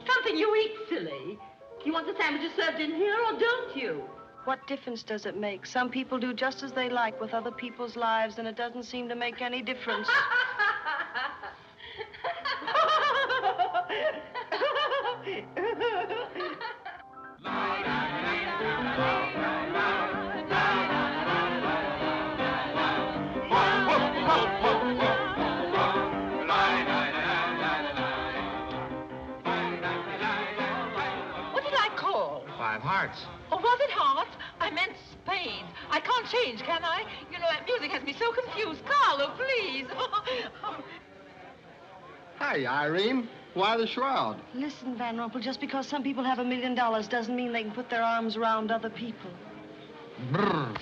Something you eat, silly. You want the sandwiches served in here, or don't you? What difference does it make? Some people do just as they like with other people's lives, and it doesn't seem to make any difference. What did I call? 5 hearts. Oh, was it hearts? I meant spades. I can't change, can I? You know, that music has me so confused. Carlo, please. Hey, Irene. Why the shroud? Listen, Van Rumpel, just because some people have $1 million doesn't mean they can put their arms around other people. Brr.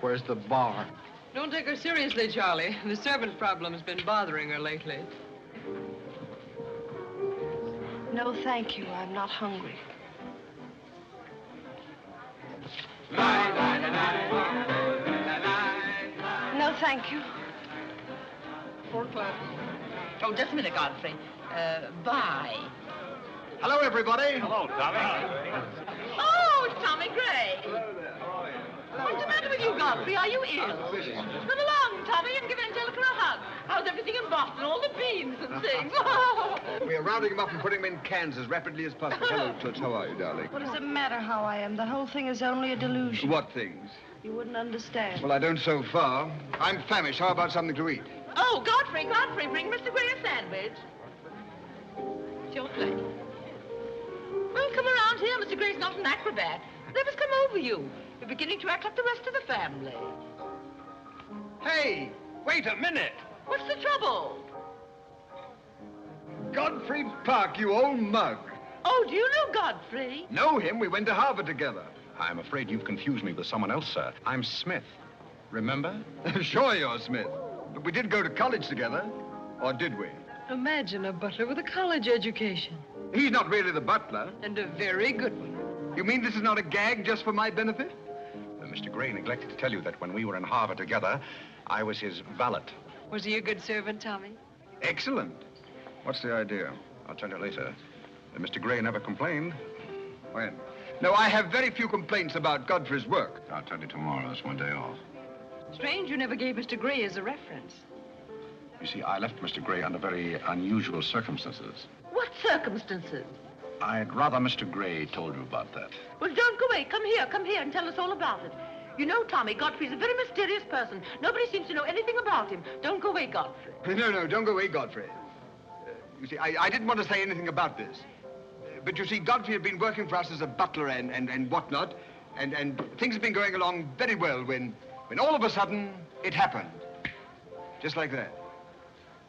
Where's the bar? Don't take her seriously, Charlie. The servant problem's been bothering her lately. No, thank you. I'm not hungry. No, thank you. 4 o'clock. Oh, just a minute, Godfrey. Bye. Hello, everybody. Hello, Tommy. Oh, it's Tommy Gray. What's the matter with you, Godfrey? Are you ill? Come along, Tommy, and give Angelica a hug. How's everything in Boston? All the beans and things. We are rounding them up and putting them in cans as rapidly as possible. Hello, Toots. How are you, darling? What does it matter how I am? The whole thing is only a delusion. What things? You wouldn't understand. Well, I don't so far. I'm famished. How about something to eat? Oh, Godfrey, bring Mr. Gray a sandwich. It's your plate. Well, come around here. Mr. Gray's not an acrobat. Let us come over you. You're beginning to act like the rest of the family. Hey, wait a minute. What's the trouble? Godfrey Park, you old mug. Oh, do you know Godfrey? Know him? We went to Harvard together. I'm afraid you've confused me with someone else, sir. I'm Smith. Remember? Sure you're Smith. But we did go to college together. Or did we? Imagine a butler with a college education. He's not really the butler. And a very good one. You mean this is not a gag just for my benefit? Mr. Gray neglected to tell you that when we were in Harvard together, I was his valet. Was he a good servant, Tommy? Excellent. What's the idea? I'll tell you later. Mr. Gray never complained. When? No, I have very few complaints about Godfrey's work. I'll tell you tomorrow. That's one day off. Strange you never gave Mr. Gray as a reference. You see, I left Mr. Gray under very unusual circumstances. What circumstances? I'd rather Mr. Gray told you about that. Well, don't go away. Come here and tell us all about it. You know, Tommy, Godfrey's a very mysterious person. Nobody seems to know anything about him. Don't go away, Godfrey. No, don't go away, Godfrey. You see, I didn't want to say anything about this. But you see, Godfrey had been working for us as a butler and whatnot, and things had been going along very well when all of a sudden it happened. Just like that.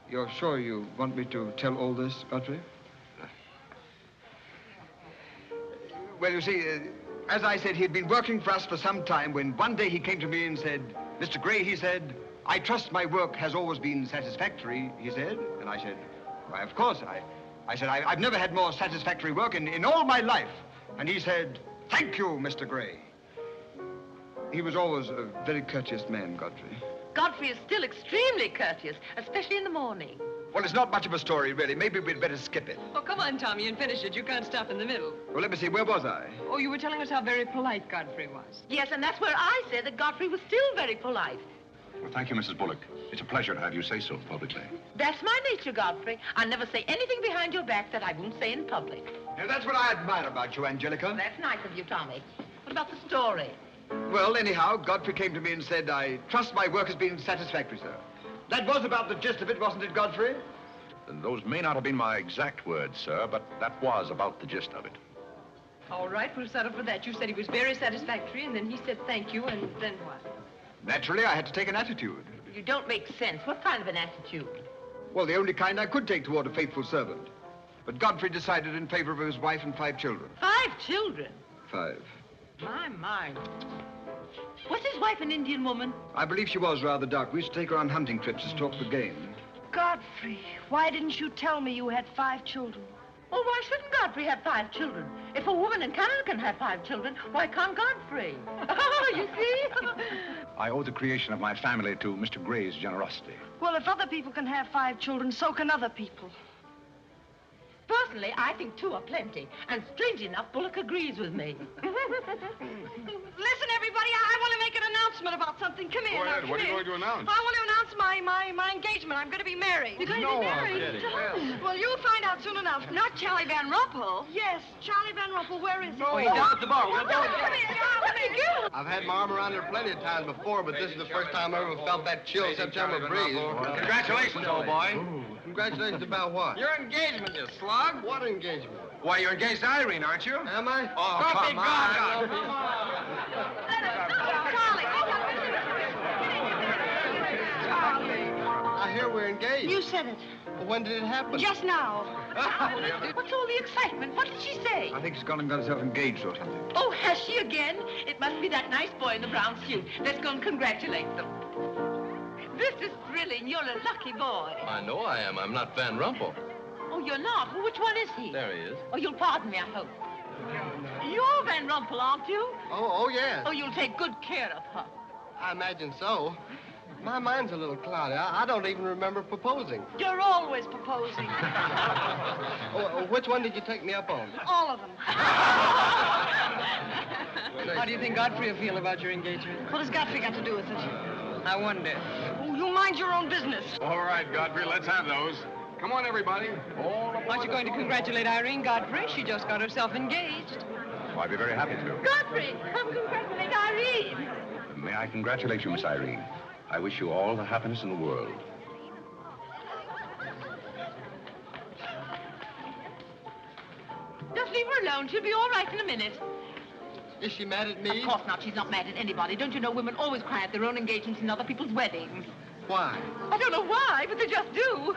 You're sure you want me to tell all this, Godfrey? Well, you see, as I said, he had been working for us for some time when one day he came to me and said, Mr. Gray, he said, I trust my work has always been satisfactory, he said. And I said, why, of course. I said, I've never had more satisfactory work in all my life. And he said, thank you, Mr. Gray. He was always a very courteous man, Godfrey. Godfrey is still extremely courteous, especially in the morning. Well, it's not much of a story, really. Maybe we'd better skip it. Oh, come on, Tommy, and finish it. You can't stop in the middle. Well, let me see. Where was I? Oh, you were telling us how very polite Godfrey was. Yes, and that's where I said that Godfrey was still very polite. Well, thank you, Mrs. Bullock. It's a pleasure to have you say so publicly. That's my nature, Godfrey. I never say anything behind your back that I won't say in public. Now, that's what I admire about you, Angelica. Well, that's nice of you, Tommy. What about the story? Well, anyhow, Godfrey came to me and said, I trust my work has been satisfactory, sir. That was about the gist of it, wasn't it, Godfrey? Those may not have been my exact words, sir, but that was about the gist of it. All right, we'll settle for that. You said he was very satisfactory, and then he said thank you, and then what? Naturally, I had to take an attitude. You don't make sense. What kind of an attitude? Well, the only kind I could take toward a faithful servant. But Godfrey decided in favor of his wife and 5 children. 5 children? 5. My. Was his wife an Indian woman? I believe she was rather dark. We used to take her on hunting trips to stalk the game. Godfrey, why didn't you tell me you had 5 children? Oh, why shouldn't Godfrey have 5 children? If a woman in Canada can have 5 children, why can't Godfrey? Oh, you see? I owe the creation of my family to Mr. Gray's generosity. Well, if other people can have 5 children, so can other people. Personally, I think 2 are plenty. And strangely enough, Bullock agrees with me. Listen, everybody, I want to make an announcement about something. Come here. Go ahead. Now, What are come you here. going to announce? I want to announce my engagement. I'm going to be married. You're going to be married? Well, you'll find out soon enough. Not Charlie Van Rumpel. Yes, Charlie Van Rumpel. Where is he? Oh, he's down at the bar. We'll go and Come here, Charlie. I've had my arm around her plenty of times before, but this is the first time I ever felt that chill September breeze. Congratulations, old boy. Congratulations about what? Your engagement, you slug. What engagement? Why, you're engaged to Irene, aren't you? Am I? Oh, come on. I hear we're engaged. You said it. Well, when did it happen? Just now. What's all the excitement? What did she say? I think she's gone and got herself engaged or something. Oh, has she again? It must be that nice boy in the brown suit. Let's go and congratulate them. This is thrilling. You're a lucky boy. I know I am. I'm not Van Rumpel. Oh, you're not? Well, which one is he? There he is. Oh, you'll pardon me, I hope. You're Van Rumpel, aren't you? Oh, yes. Oh, you'll take good care of her. I imagine so. My mind's a little cloudy. I don't even remember proposing. You're always proposing. Which one did you take me up on? All of them. How do you think Godfrey will feel about your engagement? What has Godfrey got to do with it? I wonder. Oh, you mind your own business. All right, Godfrey, let's have those. Come on, everybody. Aren't you going to congratulate Irene Godfrey? She just got herself engaged. Oh, I'd be very happy to. Godfrey, come congratulate Irene. May I congratulate you, Miss Irene? I wish you all the happiness in the world. Just leave her alone. She'll be all right in a minute. Is she mad at me? Of course not. She's not mad at anybody. Don't you know women always cry at their own engagements and other people's weddings? Why? I don't know why, but they just do.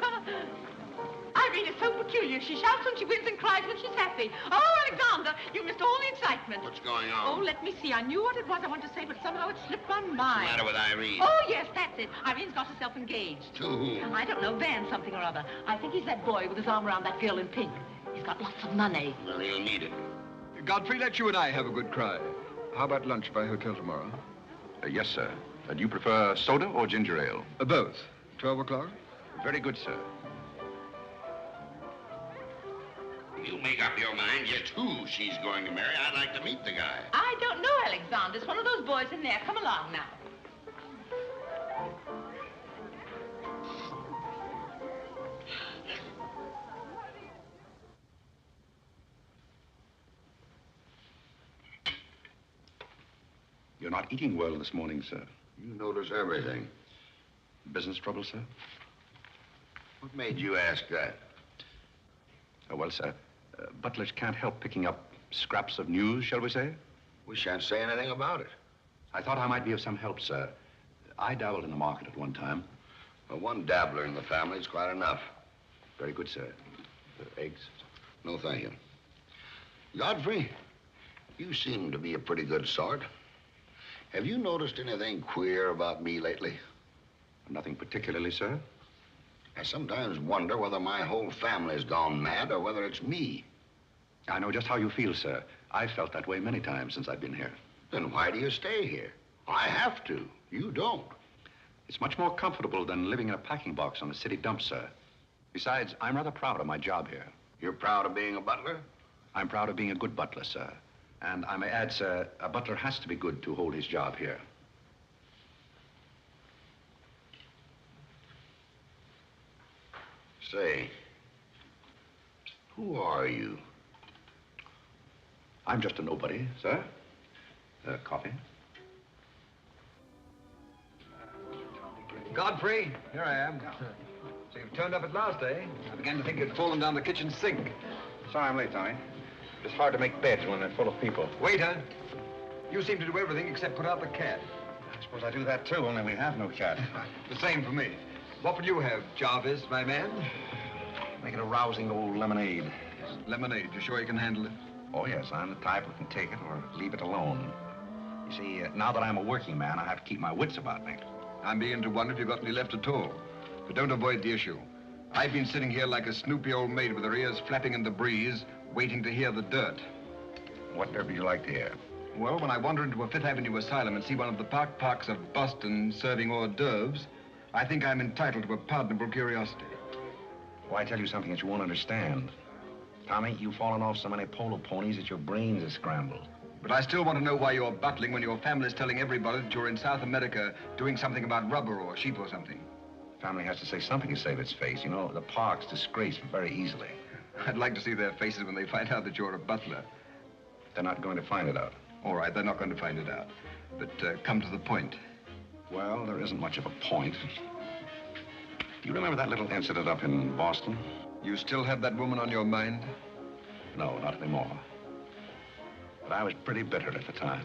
Irene is so peculiar. She shouts when she wins and cries when she's happy. Oh, Alexander, you missed all the excitement. What's going on? Oh, let me see. I knew what it was I wanted to say, but somehow it slipped my mind. What's the matter with Irene? Oh, yes, that's it. Irene's got herself engaged. To whom? I don't know, Van something or other. I think he's that boy with his arm around that girl in pink. He's got lots of money. Well, he'll need it. Godfrey, let you and I have a good cry. How about lunch by hotel tomorrow? Yes, sir. Do you prefer soda or ginger ale? Both. 12 o'clock? Very good, sir. You make up your mind just who she's going to marry. I'd like to meet the guy. I don't know, Alexander. It's one of those boys in there. Come along now. You're not eating well this morning, sir. You notice everything. Business trouble, sir? What made you ask that? Well, sir, butlers can't help picking up scraps of news, shall we say? We shan't say anything about it. I thought I might be of some help, sir. I dabbled in the market at one time. Well, one dabbler in the family is quite enough. Very good, sir. Eggs? No, thank you. Godfrey, you seem to be a pretty good sort. Have you noticed anything queer about me lately? Nothing particularly, sir. I sometimes wonder whether my whole family's gone mad or whether it's me. I know just how you feel, sir. I've felt that way many times since I've been here. Then why do you stay here? I have to. You don't. It's much more comfortable than living in a packing box on the city dump, sir. Besides, I'm rather proud of my job here. You're proud of being a butler? I'm proud of being a good butler, sir. And I may add, sir, a butler has to be good to hold his job here. Say, who are you? I'm just a nobody, sir. Coffee? Godfrey, here I am. So you've turned up at last, eh? I began to think you'd fallen down the kitchen sink. Sorry I'm late, Tommy. It's hard to make beds when they're full of people. Waiter, you seem to do everything except put out the cat. I suppose I do that, too, only we have no cat. The same for me. What would you have, Jarvis, my man? Make it a rousing old lemonade. Lemonade, you sure you can handle it? Oh, yes, I'm the type who can take it or leave it alone. You see, now that I'm a working man, I have to keep my wits about me. I'm beginning to wonder if you've got any left at all. But don't avoid the issue. I've been sitting here like a snoopy old maid with her ears flapping in the breeze, waiting to hear the dirt. What dirt would you like to hear? Well, when I wander into a Fifth Avenue asylum and see one of the parks of Boston serving hors d'oeuvres, I think I'm entitled to a pardonable curiosity. Well, I tell you something that you won't understand. Tommy, you've fallen off so many polo ponies that your brains are scrambled. But I still want to know why you're buttling when your family's telling everybody that you're in South America doing something about rubber or sheep or something. Family has to say something to save its face. You know, the park's disgraced very easily. I'd like to see their faces when they find out that you're a butler. They're not going to find it out. All right, they're not going to find it out. But come to the point. Well, there isn't much of a point. Do you remember that little incident up in Boston? You still have that woman on your mind? No, not anymore. But I was pretty bitter at the time.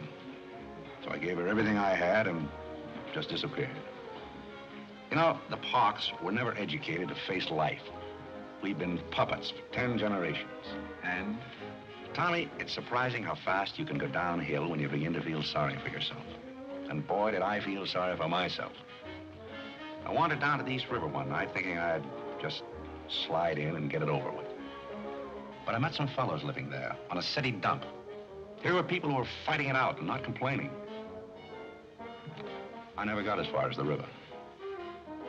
So I gave her everything I had and just disappeared. You know, the Parks were never educated to face life. We've been puppets for 10 generations. And? Tommy, it's surprising how fast you can go downhill when you begin to feel sorry for yourself. And boy, did I feel sorry for myself. I wandered down to the East River one night thinking I'd just slide in and get it over with. But I met some fellows living there on a city dump. Here were people who were fighting it out and not complaining. I never got as far as the river.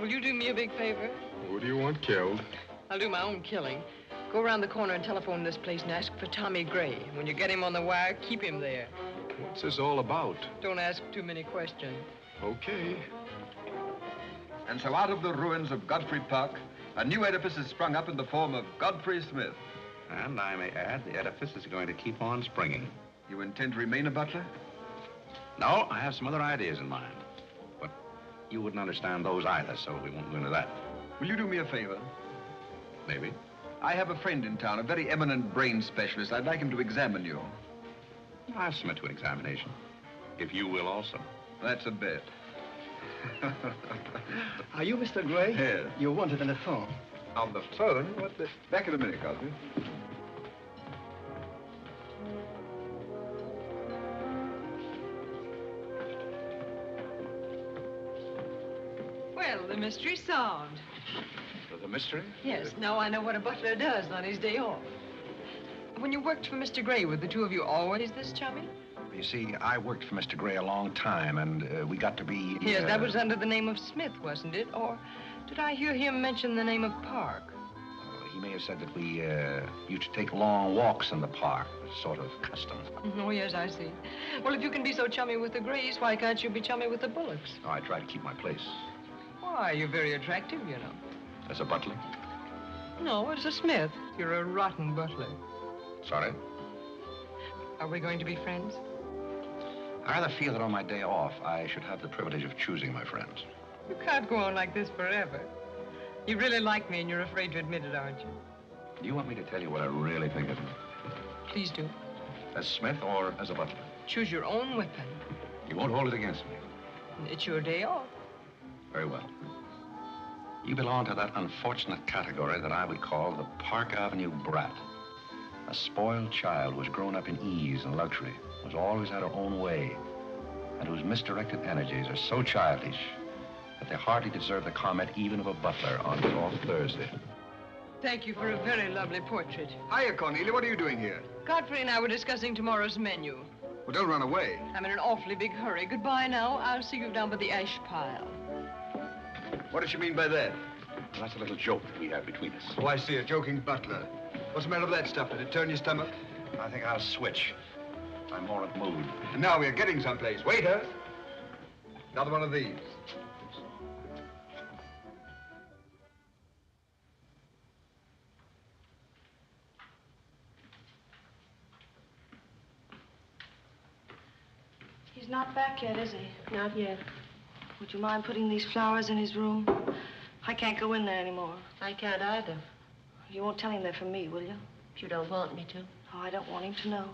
Will you do me a big favor? Who do you want killed? I'll do my own killing. Go around the corner and telephone this place and ask for Tommy Gray. When you get him on the wire, keep him there. What's this all about? Don't ask too many questions. Okay. And so out of the ruins of Godfrey Park, a new edifice has sprung up in the form of Godfrey Smith. And I may add, the edifice is going to keep on springing. You intend to remain a butler? No, I have some other ideas in mind. But you wouldn't understand those either, so we won't go into that. Will you do me a favor? Maybe. I have a friend in town, a very eminent brain specialist. I'd like him to examine you. I'll submit to an examination, if you will also. That's a bet. Are you Mr. Gray? Yes. You're wanted on the phone. On the phone? What the... Back in a minute, Godfrey. Well, the mystery's solved. The mystery? Yes, now I know what a butler does on his day off. When you worked for Mr. Gray, were the two of you always this chummy? You see, I worked for Mr. Gray a long time, and we got to be... Yes, that was under the name of Smith, wasn't it? Or did I hear him mention the name of Park? He may have said that we used to take long walks in the park, sort of custom. Oh, yes, I see. Well, if you can be so chummy with the Grays, why can't you be chummy with the Bullocks? Oh, I try to keep my place. Why, you're very attractive, you know. As a butler? No, as a Smith. You're a rotten butler. Sorry? Are we going to be friends? I rather feel that on my day off, I should have the privilege of choosing my friends. You can't go on like this forever. You really like me and you're afraid to admit it, aren't you? Do you want me to tell you what I really think of you? Please do. As Smith or as a butler? Choose your own weapon. You won't hold it against me. It's your day off. Very well. You belong to that unfortunate category that I would call the Park Avenue brat. A spoiled child who was grown up in ease and luxury, who's always had her own way, and whose misdirected energies are so childish that they hardly deserve the comment even of a butler on his off Thursday. Thank you for a very lovely portrait. Hiya, Cornelia. What are you doing here? Godfrey and I were discussing tomorrow's menu. Well, don't run away. I'm in an awfully big hurry. Goodbye now. I'll see you down by the ash pile. What does she mean by that? Well, that's a little joke that we have between us. Oh, I see. A joking butler. What's the matter with that stuff? Did it turn your stomach? I think I'll switch. I'm more in the mood. And now we're getting someplace. Waiter! Another one of these. He's not back yet, is he? Not yet. Would you mind putting these flowers in his room? I can't go in there anymore. I can't either. You won't tell him they're from me, will you? If you don't want me to. Oh, I don't want him to know.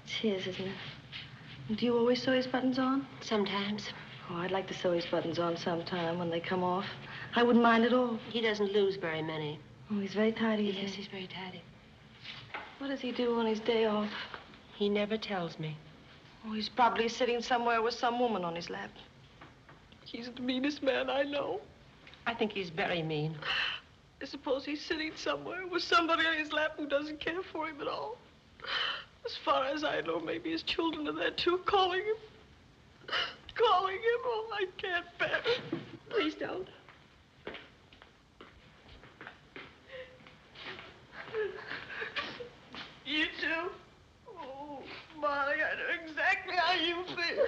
It's his, isn't it? Do you always sew his buttons on? Sometimes. Oh, I'd like to sew his buttons on sometime when they come off. I wouldn't mind at all. He doesn't lose very many. Oh, he's very tidy, Yes, isn't he? he's very tidy. What does he do on his day off? He never tells me. Oh, he's probably sitting somewhere with some woman on his lap. He's the meanest man I know. I think he's very mean. I suppose he's sitting somewhere with somebody on his lap who doesn't care for him at all. As far as I know, maybe his children are there too, calling him. Calling him. Oh, I can't bear it. Please don't. You too? Oh, Molly, I know exactly how you feel.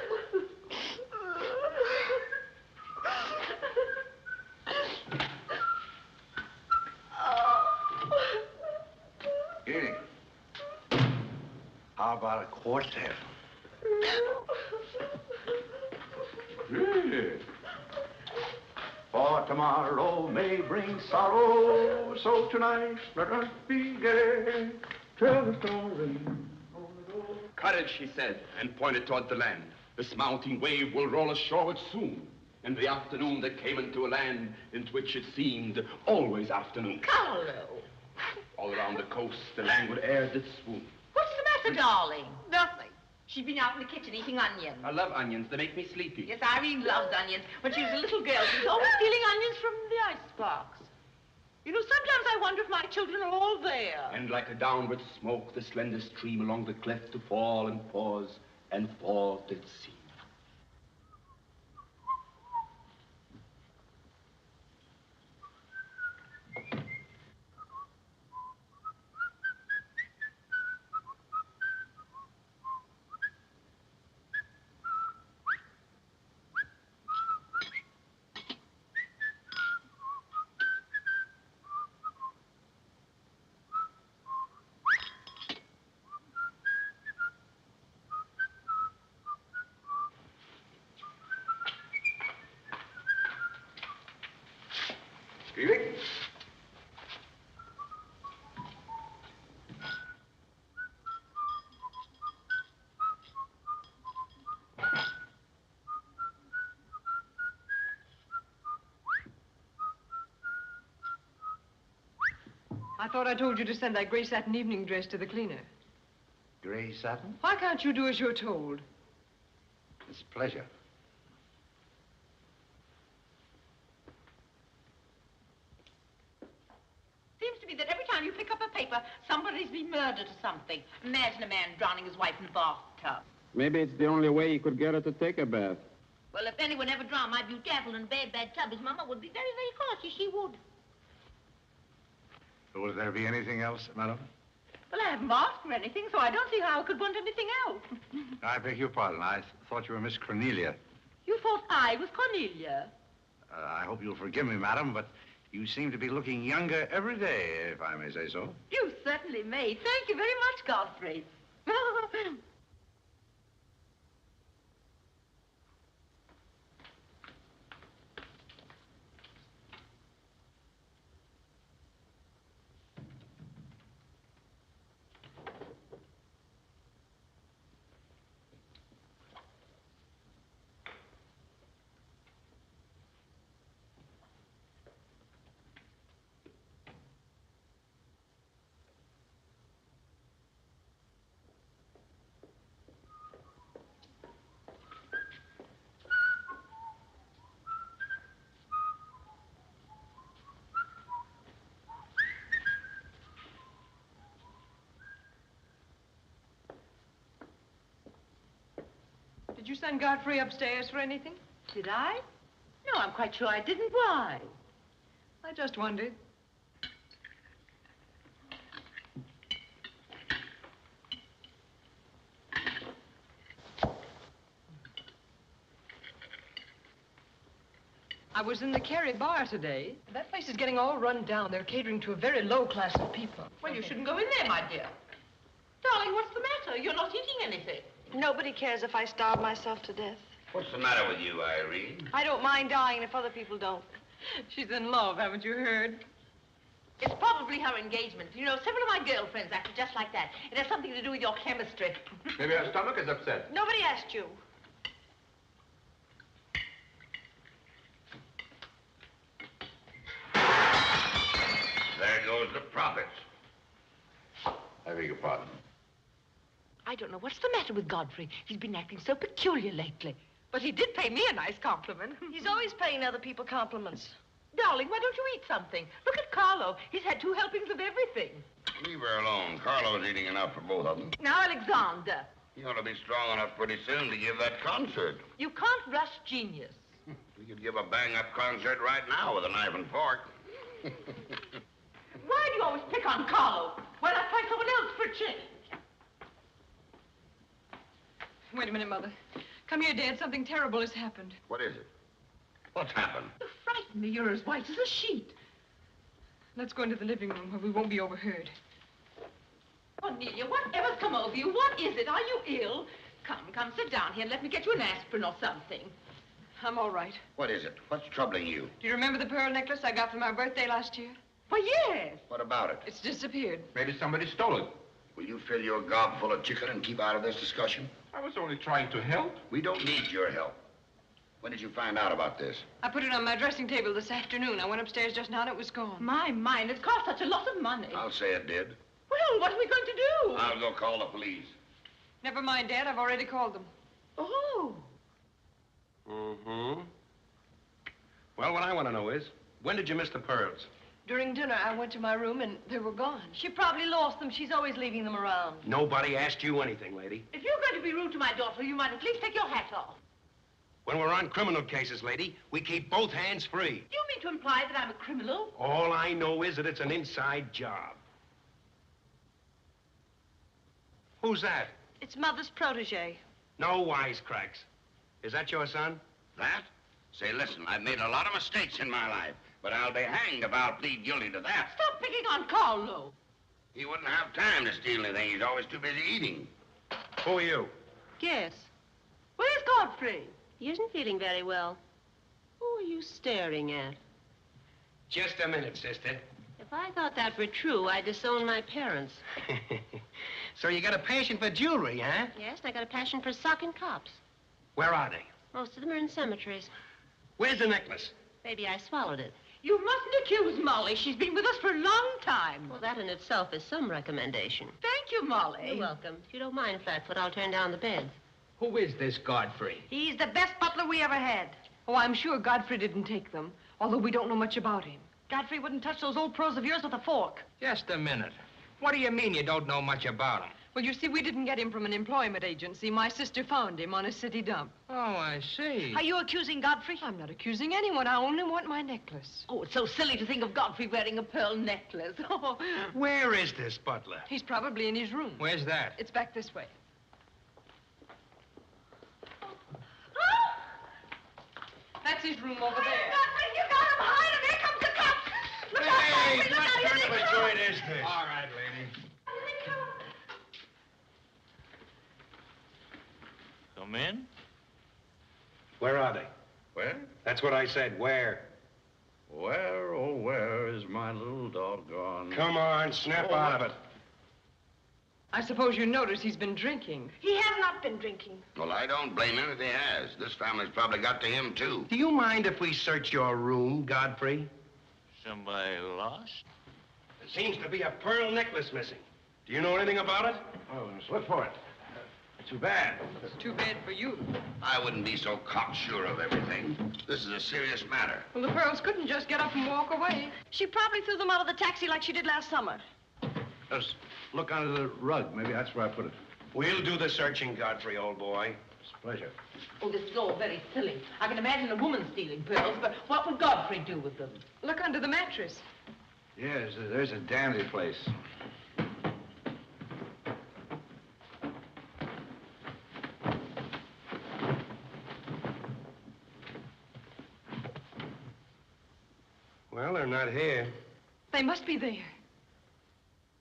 Here. How about a quartet? Yeah. For tomorrow may bring sorrow, so tonight let us be gay. Tell the story. Courage, he said, and pointed toward the land. This mounting wave will roll ashoreward soon. In the afternoon, they came into a land into which it seemed always afternoon. Carlo. All around the coast, the languid air did swoon. What's the matter, darling? Nothing. She's been out in the kitchen eating onions. I love onions. They make me sleepy. Yes, Irene loves onions. When she was a little girl, she was always stealing onions from the icebox. You know, sometimes I wonder if my children are all there. And like a downward smoke, the slender stream along the cleft to fall and pause, and fall did seem. I thought I told you to send that gray satin evening dress to the cleaner. Gray satin? Why can't you do as you're told? It's a pleasure. Seems to me that every time you pick up a paper, somebody's been murdered or something. Imagine a man drowning his wife in a bathtub. Maybe it's the only way he could get her to take a bath. Well, if anyone ever drowned my beautiful in a bad tub, his mama would be very, very cautious. She would. Will there be anything else, madam? Well, I haven't asked for anything, so I don't see how I could want anything else. I beg your pardon. I thought you were Miss Cornelia. You thought I was Cornelia? I hope you'll forgive me, madam, but you seem to be looking younger every day, if I may say so. You certainly may. Thank you very much, Godfrey. Did you send Godfrey upstairs for anything? Did I? No, I'm quite sure I didn't. Why? I just wondered. I was in the Kerry bar today. That place is getting all run down. They're catering to a very low class of people. Well, you shouldn't go in there, my dear. Darling, what's the matter? You're not eating anything. Nobody cares if I starve myself to death. What's the matter with you, Irene? I don't mind dying if other people don't. She's in love, haven't you heard? It's probably her engagement. You know, several of my girlfriends acted just like that. It has something to do with your chemistry. Maybe her stomach is upset. Nobody asked you. There goes the profits. I beg your pardon. I don't know what's the matter with Godfrey. He's been acting so peculiar lately. But he did pay me a nice compliment. He's always paying other people compliments. Darling, why don't you eat something? Look at Carlo. He's had 2 helpings of everything. Leave her alone. Carlo's eating enough for both of them. Now, Alexander. You ought to be strong enough pretty soon to give that concert. You can't rush genius. We could give a bang-up concert right now with a knife and fork. Why do you always pick on Carlo? Why not try someone else for a change? Wait a minute, Mother. Come here, Dad. Something terrible has happened. What is it? What's happened? You frighten me. You're as white as a sheet. Let's go into the living room where we won't be overheard. Cornelia, whatever's come over you? What is it? Are you ill? Come, sit down here and let me get you an aspirin or something. I'm all right. What is it? What's troubling you? Do you remember the pearl necklace I got for my birthday last year? Why, yes. What about it? It's disappeared. Maybe somebody stole it. Will you fill your gob full of chicken and keep out of this discussion? I was only trying to help. We don't need your help. When did you find out about this? I put it on my dressing table this afternoon. I went upstairs just now and it was gone. My mind, it cost such a lot of money. I'll say it did. Well, what are we going to do? I'll go call the police. Never mind, Dad. I've already called them. Oh. Mm-hmm. Well, what I want to know is, when did you miss the pearls? During dinner, I went to my room and they were gone. She probably lost them. She's always leaving them around. Nobody asked you anything, lady. If you're going to be rude to my daughter, you might at least take your hat off. When we're on criminal cases, lady, we keep both hands free. Do you mean to imply that I'm a criminal? All I know is that it's an inside job. Who's that? It's Mother's protege. No wisecracks. Is that your son? That? Say, listen, I've made a lot of mistakes in my life, but I'll be hanged if I'll plead guilty to that. Stop picking on Carlo. He wouldn't have time to steal anything. He's always too busy eating. Who are you? Yes. Where's Godfrey? He isn't feeling very well. Who are you staring at? Just a minute, sister. If I thought that were true, I'd disown my parents. So you got a passion for jewelry, huh? Yes, and I got a passion for socking cops. Where are they? Most of them are in cemeteries. Where's the necklace? Maybe I swallowed it. You mustn't accuse Molly. She's been with us for a long time. Well, that in itself is some recommendation. Thank you, Molly. You're welcome. If you don't mind, Flatfoot, I'll turn down the beds. Who is this Godfrey? He's the best butler we ever had. Oh, I'm sure Godfrey didn't take them, although we don't know much about him. Godfrey wouldn't touch those old pearls of yours with a fork. Just a minute. What do you mean you don't know much about him? Well, you see, we didn't get him from an employment agency. My sister found him on a city dump. Oh, I see. Are you accusing Godfrey? I'm not accusing anyone. I only want my necklace. Oh, it's so silly to think of Godfrey wearing a pearl necklace. Oh. Where is this butler? He's probably in his room. Where's that? It's back this way. That's his room over there. Godfrey, you got him! Hide him! Here comes the cops! Look out, Hey, Godfrey! Look what out! kind Here of they a come! joint is this? All right, lady. Come in. Where are they? Where? That's what I said. Where? Where, oh, where is my little doggone... Come on, snap out of it. I suppose you notice he's been drinking. He has not been drinking. Well, I don't blame him if he has. This family's probably got to him, too. Do you mind if we search your room, Godfrey? Somebody lost? There seems to be a pearl necklace missing. Do you know anything about it? Oh, let's look for it. Too bad. It's too bad for you. I wouldn't be so cocksure of everything. This is a serious matter. Well, the pearls couldn't just get up and walk away. She probably threw them out of the taxi like she did last summer. Just look under the rug. Maybe that's where I put it. We'll do the searching, Godfrey, old boy. It's a pleasure. Oh, this is all very silly. I can imagine a woman stealing pearls, but what would Godfrey do with them? Look under the mattress. Yes, there's a dandy place. Well, they're not here. They must be there.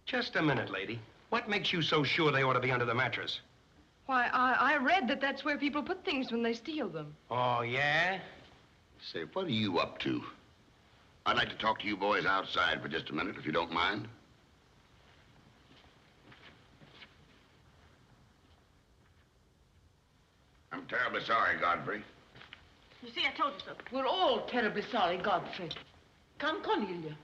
Just a minute, lady. What makes you so sure they ought to be under the mattress? Why, I read that that's where people put things when they steal them. Oh, yeah? Say, what are you up to? I'd like to talk to you boys outside for just a minute, if you don't mind. I'm terribly sorry, Godfrey. You see, I told you so. We're all terribly sorry, Godfrey. Come, Cornelia.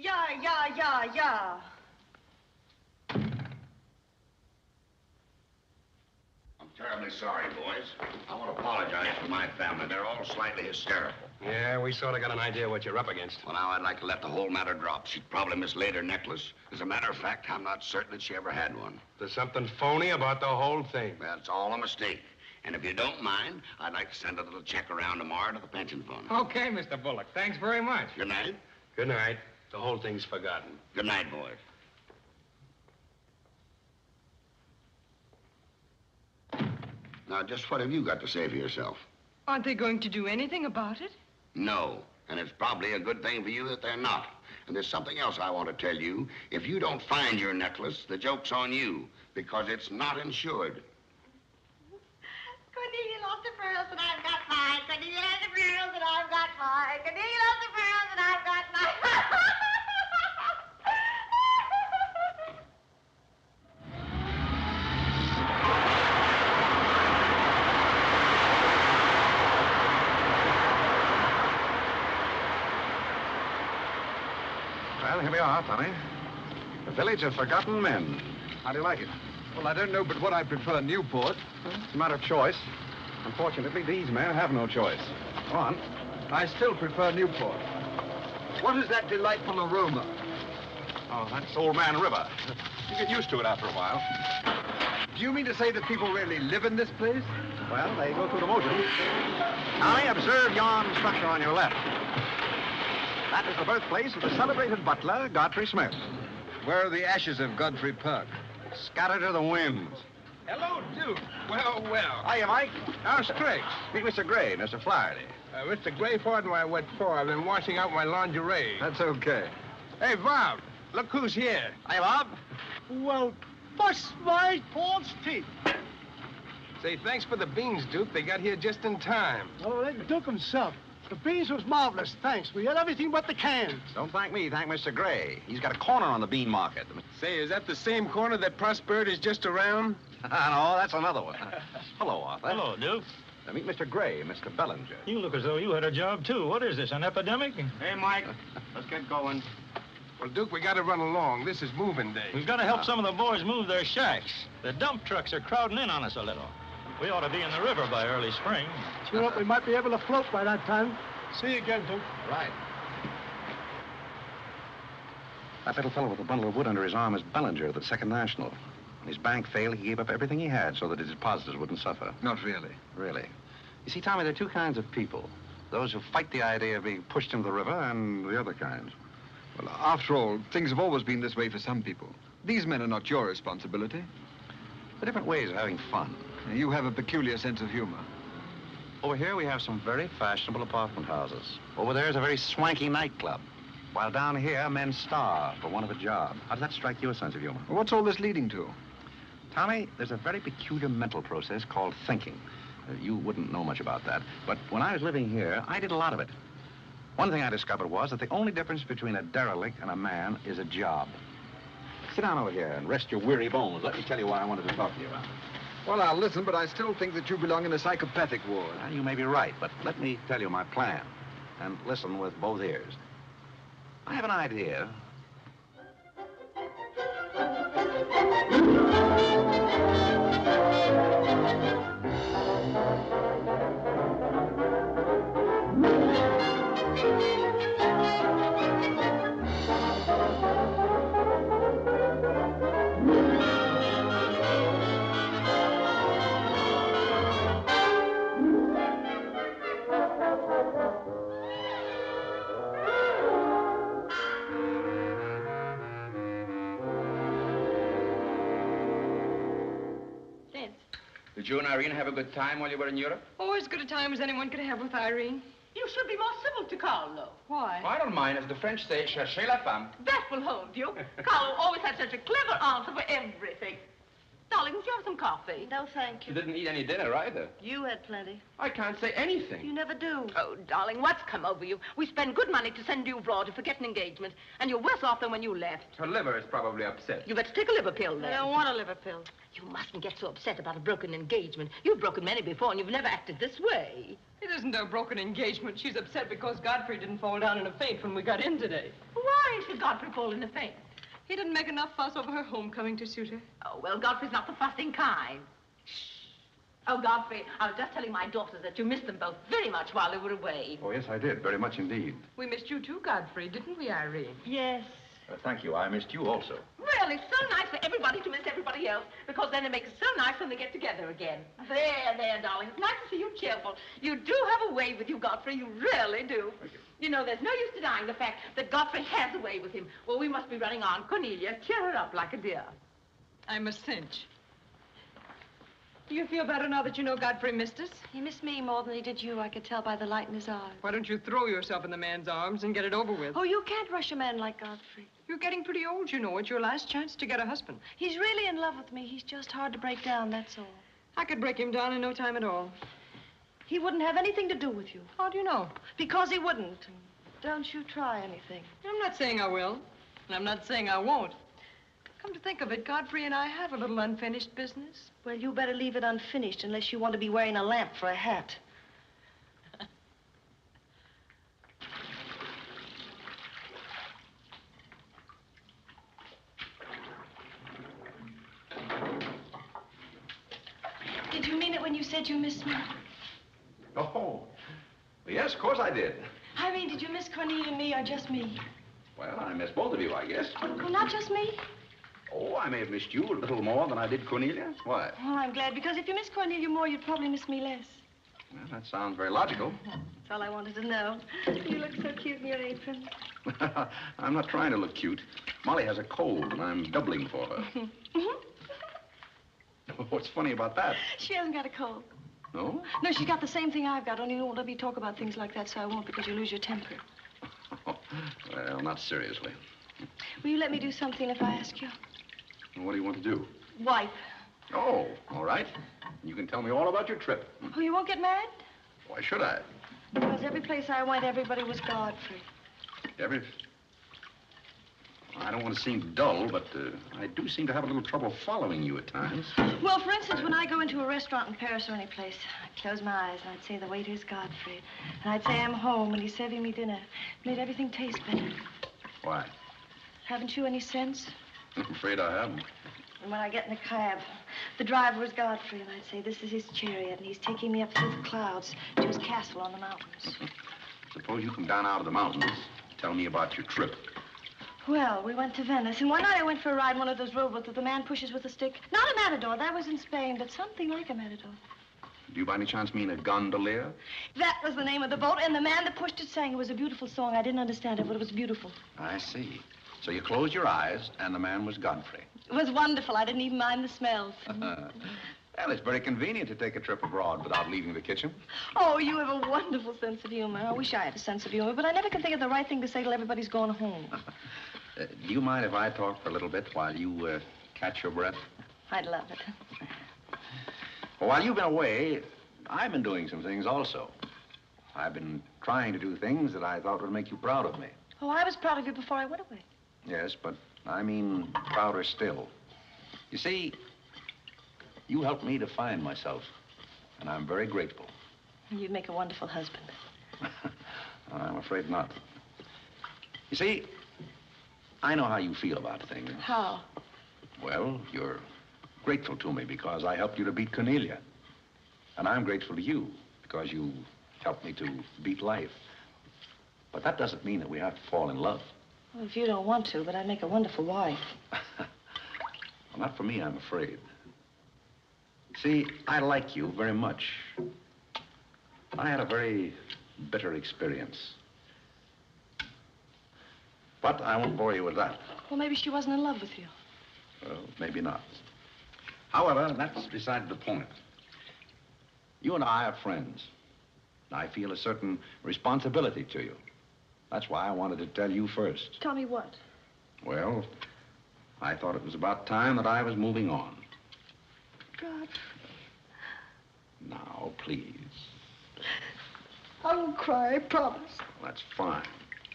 Yeah. I'm terribly sorry, boys. I want to apologize for my family. They're all slightly hysterical. Yeah, we sort of got an idea what you're up against. Well, now, I'd like to let the whole matter drop. She probably mislaid her necklace. As a matter of fact, I'm not certain that she ever had one. There's something phony about the whole thing. That's all a mistake. And if you don't mind, I'd like to send a little check around tomorrow to the pension fund. Okay, Mr. Bullock. Thanks very much. Good night. Good night. The whole thing's forgotten. Good night, boys. Now, just what have you got to say for yourself? Aren't they going to do anything about it? No. And it's probably a good thing for you that they're not. And there's something else I want to tell you. If you don't find your necklace, the joke's on you, because it's not insured. Cornelia lost the pearls and I've got mine. Cornelia has the pearls and I've got mine. Cornelia lost the pearls and I've got mine. Well, here we are, Tommy. The Village of Forgotten Men. How do you like it? Well, I don't know but what I prefer Newport. It's a matter of choice. Unfortunately, these men have no choice. Go on. I still prefer Newport. What is that delightful aroma? Oh, that's Old Man River. You get used to it after a while. Do you mean to say that people really live in this place? Well, they go through the motions. Tommy, observe yon structure on your left. That is the birthplace of the celebrated butler, Godfrey Smith. Where are the ashes of Godfrey Park? Scattered to the winds. Hello, Duke. Well. Hiya, Mike. How's tricks? Meet Mr. Gray, Mr. Flaherty. Mr. Gray, pardon my wet floor. I've been washing out my lingerie. That's okay. Hey, Bob, look who's here. Hiya, Bob. Well, bust my false teeth. Say, thanks for the beans, Duke. They got here just in time. Oh, that Duke himself. The beans was marvelous, thanks. We had everything but the cans. Don't thank me, thank Mr. Gray. He's got a corner on the bean market. Say, is that the same corner that Prosperity's just around? No, that's another one. Hello, Arthur. Hello, Duke. Meet Mr. Gray, Mr. Bellinger. You look as though you had a job, too. What is this, an epidemic? Hey, Mike, let's get going. Well, Duke, we got to run along. This is moving day. We've got to help some of the boys move their shacks. The dump trucks are crowding in on us a little. We ought to be in the river by early spring. Cheer up, we might be able to float by that time. See you again, Duke. Right. That little fellow with the bundle of wood under his arm is Bellinger of the Second National. When his bank failed, he gave up everything he had so that his depositors wouldn't suffer. Not really. Really. You see, Tommy, there are two kinds of people. Those who fight the idea of being pushed into the river and the other kinds. Well, after all, things have always been this way for some people. These men are not your responsibility. They're different ways of having fun. You have a peculiar sense of humor. Over here, we have some very fashionable apartment houses. Over there is a very swanky nightclub. While down here, men starve for want of a job. How does that strike your sense of humor? Well, what's all this leading to? Tommy, there's a very peculiar mental process called thinking. You wouldn't know much about that, but when I was living here, I did a lot of it. One thing I discovered was that the only difference between a derelict and a man is a job. Sit down over here and rest your weary bones. Let me tell you what I wanted to talk to you about. Well, I'll listen, but I still think that you belong in a psychopathic ward. Well, you may be right, but let me tell you my plan. And listen with both ears. I have an idea. Did you and Irene have a good time while you were in Europe? Oh, as good a time as anyone could have with Irene. You should be more civil to Carlo. Why? Oh, I don't mind. As the French say, cherchez la femme. That will hold you. Carlo always had such a clever answer for everything. Darling, would you have some coffee? No, thank You you. didn't eat any dinner either. You had plenty. I can't say anything. You never do. Oh, darling, what's come over you? We spend good money to send you abroad to forget an engagement, and you're worse off than when you left. Her liver is probably upset. You better take a liver pill, then. I don't want a liver pill. You mustn't get so upset about a broken engagement. You've broken many before, and you've never acted this way. It isn't a broken engagement. She's upset because Godfrey didn't fall down in a faint when we got in today. Why should Godfrey fall in a faint? He didn't make enough fuss over her homecoming to suit her. Oh, well, Godfrey's not the fussing kind. Shh. Oh, Godfrey, I was just telling my daughters that you missed them both very much while they were away. Oh, yes, I did. Very much indeed. We missed you too, Godfrey, didn't we, Irene? Yes. Thank you. I missed you also. Well, it's so nice for everybody to miss everybody else, because then it makes it so nice when they get together again. There, darling. It's nice to see you cheerful. You do have a way with you, Godfrey. You really do. Thank you. You know, there's no use denying the fact that Godfrey has a way with him. Well, we must be running on. Cornelia, cheer her up like a dear. I'm a cinch. Do you feel better now that you know Godfrey missed us? He missed me more than he did you. I could tell by the light in his eyes. Why don't you throw yourself in the man's arms and get it over with? Oh, you can't rush a man like Godfrey. You're getting pretty old, you know. It's your last chance to get a husband. He's really in love with me. He's just hard to break down, that's all. I could break him down in no time at all. He wouldn't have anything to do with you. How do you know? Because he wouldn't. Don't you try anything. I'm not saying I will, and I'm not saying I won't. Come to think of it, Godfrey and I have a little unfinished business. Well, you better leave it unfinished unless you want to be wearing a lamp for a hat. Did you mean it when you said you missed me? Oh, well, yes, of course I did. I mean, did you miss Cornelia and me or just me? Well, I missed both of you, I guess. Oh, not just me? Oh, I may have missed you a little more than I did Cornelia. Why? Oh, I'm glad, because if you miss Cornelia more, you'd probably miss me less. Well, that sounds very logical. That's all I wanted to know. You look so cute in your apron. I'm not trying to look cute. Molly has a cold, and I'm doubling for her. What's funny about that? She hasn't got a cold. No? No, she's got the same thing I've got, only you won't let me talk about things like that, so I won't, because you lose your temper. Well, not seriously. Will you let me do something if I ask you? What do you want to do? Wife. Oh, all right. You can tell me all about your trip. Oh, you won't get married? Why should I? Because every place I went, everybody was Godfrey. I don't want to seem dull, but I do seem to have a little trouble following you at times. Well, for instance, when I go into a restaurant in Paris or any place, I'd close my eyes and I'd say the waiter's Godfrey. And I'd say I'm home and he's serving me dinner. It made everything taste better. Why? Haven't you any sense? I'm afraid I haven't. And when I get in a cab, the driver was Godfrey, and I'd say, this is his chariot, and he's taking me up through the clouds to his castle on the mountains. Suppose you come down out of the mountains. Tell me about your trip. Well, we went to Venice, and one night I went for a ride in one of those rowboats that the man pushes with a stick. Not a matador, that was in Spain, but something like a matador. Do you by any chance mean a gondolier? That was the name of the boat, and the man that pushed it sang. It was a beautiful song. I didn't understand it, but it was beautiful. I see. So you closed your eyes, and the man was Godfrey. It was wonderful. I didn't even mind the smells. Well, it's very convenient to take a trip abroad without leaving the kitchen. Oh, you have a wonderful sense of humor. I wish I had a sense of humor, but I never can think of the right thing to say till everybody's gone home. Do you mind if I talk for a little bit while you catch your breath? I'd love it. Well, while you've been away, I've been doing some things also. I've been trying to do things that I thought would make you proud of me. Oh, I was proud of you before I went away. Yes, but I mean prouder still. You see, you helped me to find myself, and I'm very grateful. You'd make a wonderful husband. I'm afraid not. You see, I know how you feel about things. How? Well, you're grateful to me because I helped you to beat Cornelia. And I'm grateful to you because you helped me to beat life. But that doesn't mean that we have to fall in love. Well, if you don't want to, but I'd make a wonderful wife. Well, not for me, I'm afraid. See, I like you very much. I had a very bitter experience. But I won't bore you with that. Well, maybe she wasn't in love with you. Well, maybe not. However, that's beside the point. You and I are friends. I feel a certain responsibility to you. That's why I wanted to tell you first. Tell me what? Well, I thought it was about time that I was moving on. Godfrey. Now, please. I won't cry, I promise. Well, that's fine.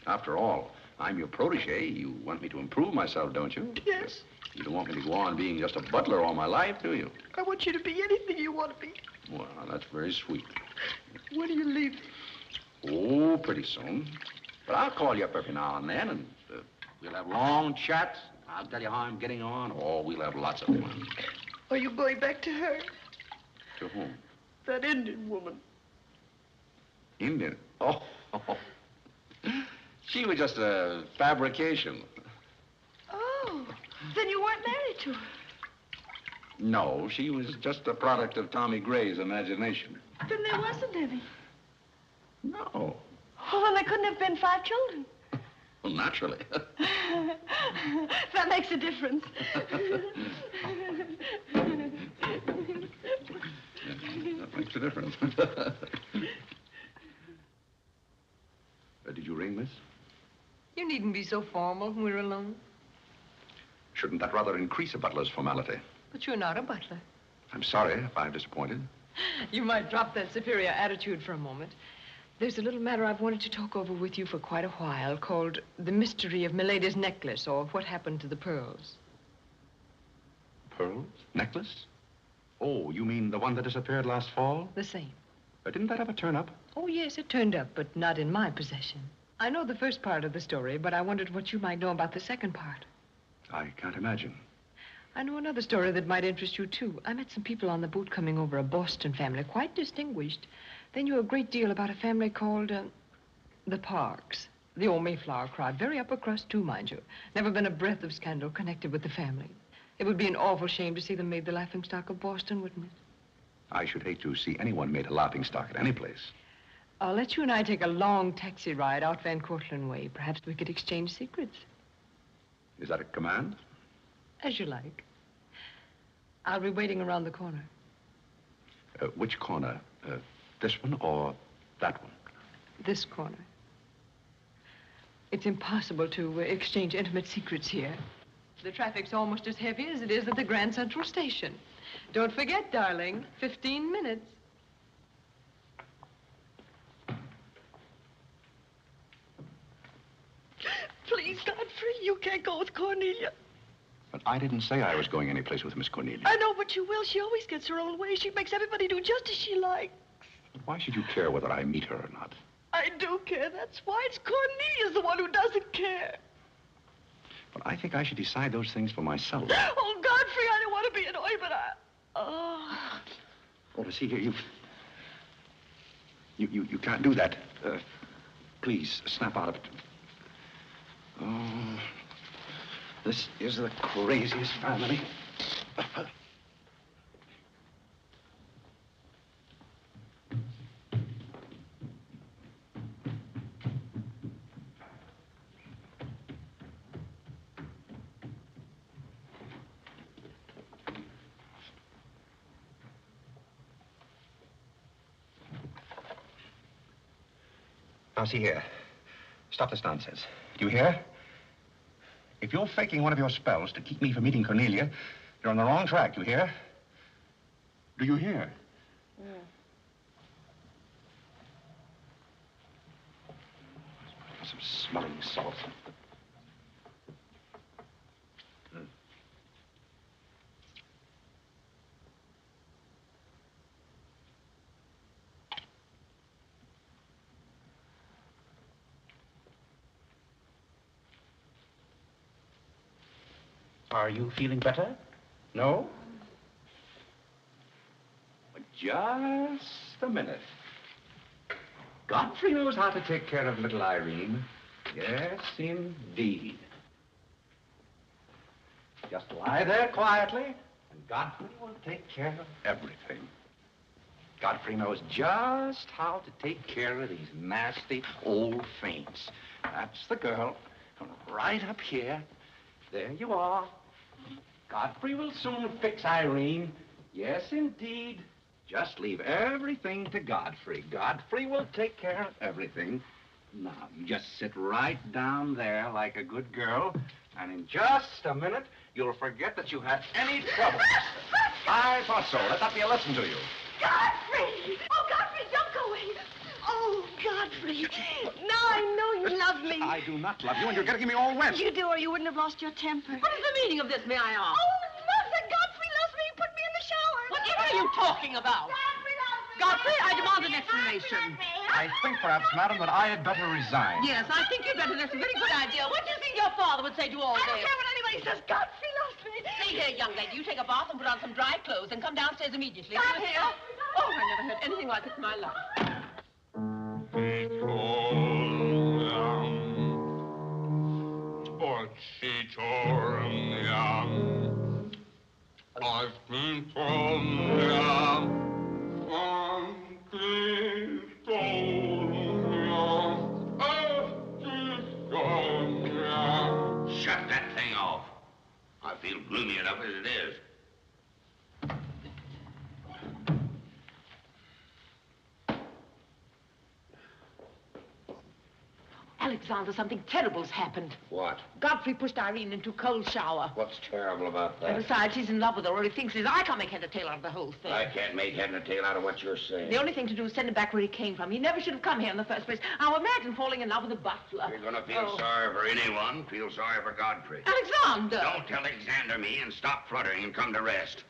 After all, I'm your protege. You want me to improve myself, don't you? Yes. You don't want me to go on being just a butler all my life, do you? I want you to be anything you want to be. Well, that's very sweet. When are you leaving? Oh, pretty soon. But I'll call you up every now and then, and we'll have long chats. I'll tell you how I'm getting on. Oh, we'll have lots of fun. Are you going back to her? To whom? That Indian woman. Indian? Oh. She was just a fabrication. Oh, then you weren't married to her. No, she was just a product of Tommy Gray's imagination. Then there wasn't any. No. Oh, well, there couldn't have been 5 children. Well, naturally. That makes a difference. That makes a difference. Did you ring, miss? You needn't be so formal when we're alone. Shouldn't that rather increase a butler's formality? But you're not a butler. I'm sorry if I've disappointed. You might drop that superior attitude for a moment. There's a little matter I've wanted to talk over with you for quite a while called The Mystery of Milady's Necklace, or What Happened to the Pearls. Pearls? Necklace? Oh, you mean the one that disappeared last fall? The same. Didn't that ever turn up? Oh, yes, it turned up, but not in my possession. I know the first part of the story, but I wondered what you might know about the second part. I can't imagine. I know another story that might interest you, too. I met some people on the boat coming over, a Boston family, quite distinguished. They knew a great deal about a family called, the Parks. The old Mayflower crowd. Very upper crust, too, mind you. Never been a breath of scandal connected with the family. It would be an awful shame to see them made the laughingstock of Boston, wouldn't it? I should hate to see anyone made a laughingstock at any place. I'll let you and I take a long taxi ride out Van Cortlandt way. Perhaps we could exchange secrets. Is that a command? As you like. I'll be waiting around the corner. Which corner? This one or that one? This corner. It's impossible to exchange intimate secrets here. The traffic's almost as heavy as it is at the Grand Central Station. Don't forget, darling, 15 minutes. Please, Godfrey, you can't go with Cornelia. But I didn't say I was going anyplace with Miss Cornelia. I know, but you will. She always gets her own way. She makes everybody do just as she likes. Why should you care whether I meet her or not? I do care. That's why. It's Cornelia's the one who doesn't care. But I think I should decide those things for myself. Oh, Godfrey, I don't want to be annoyed, but Oh, see here, you can't do that. Please, snap out of it. Oh, this is the craziest family. Now, see here. Stop this nonsense. Do you hear? If you're faking one of your spells to keep me from meeting Cornelia, you're on the wrong track, you hear? Do you hear? Yeah. Some smelling salt. Are you feeling better? No? Just a minute. Godfrey knows how to take care of little Irene. Yes, indeed. Just lie there quietly, and Godfrey will take care of everything. Godfrey knows just how to take care of these nasty old faints. That's the girl. Right up here. There you are. Godfrey will soon fix Irene. Yes, indeed. Just leave everything to Godfrey. Godfrey will take care of everything. Now, you just sit right down there like a good girl, and in just a minute, you'll forget that you had any trouble. I thought so. Let that be a lesson to you. Godfrey! Oh, Godfrey, don't go away. Oh, Godfrey. Now I know you love me. I do not love you, and you're getting me all wet. You do, or you wouldn't have lost your temper. What is the meaning of this, may I ask? Oh, Mother, Godfrey loves me. He put me in the shower. Whatever are you talking about? Godfrey, I demand an explanation. I think perhaps, madam, that I had better resign. Yes, I think you'd better. That's a very good idea. What do you think your father would say to all I this? don't care what anybody says. Godfrey loves me. See here, young lady, you take a bath and put on some dry clothes and come downstairs immediately. Godfrey! You hear? Oh, I never heard anything like it in my life. I've been told, Shut that thing off. I feel gloomy enough as it is. Alexander, something terrible's happened. What? Godfrey pushed Irene into a cold shower. What's terrible about that? And besides, he's in love with her, or he thinks he is. I can't make head or tail out of the whole thing. I can't make head and tail out of what you're saying. The only thing to do is send him back where he came from. He never should have come here in the first place. Now imagine falling in love with a butler. You're gonna feel sorry for anyone. Feel sorry for Godfrey. Alexander! Don't Alexander me and stop fluttering and come to rest.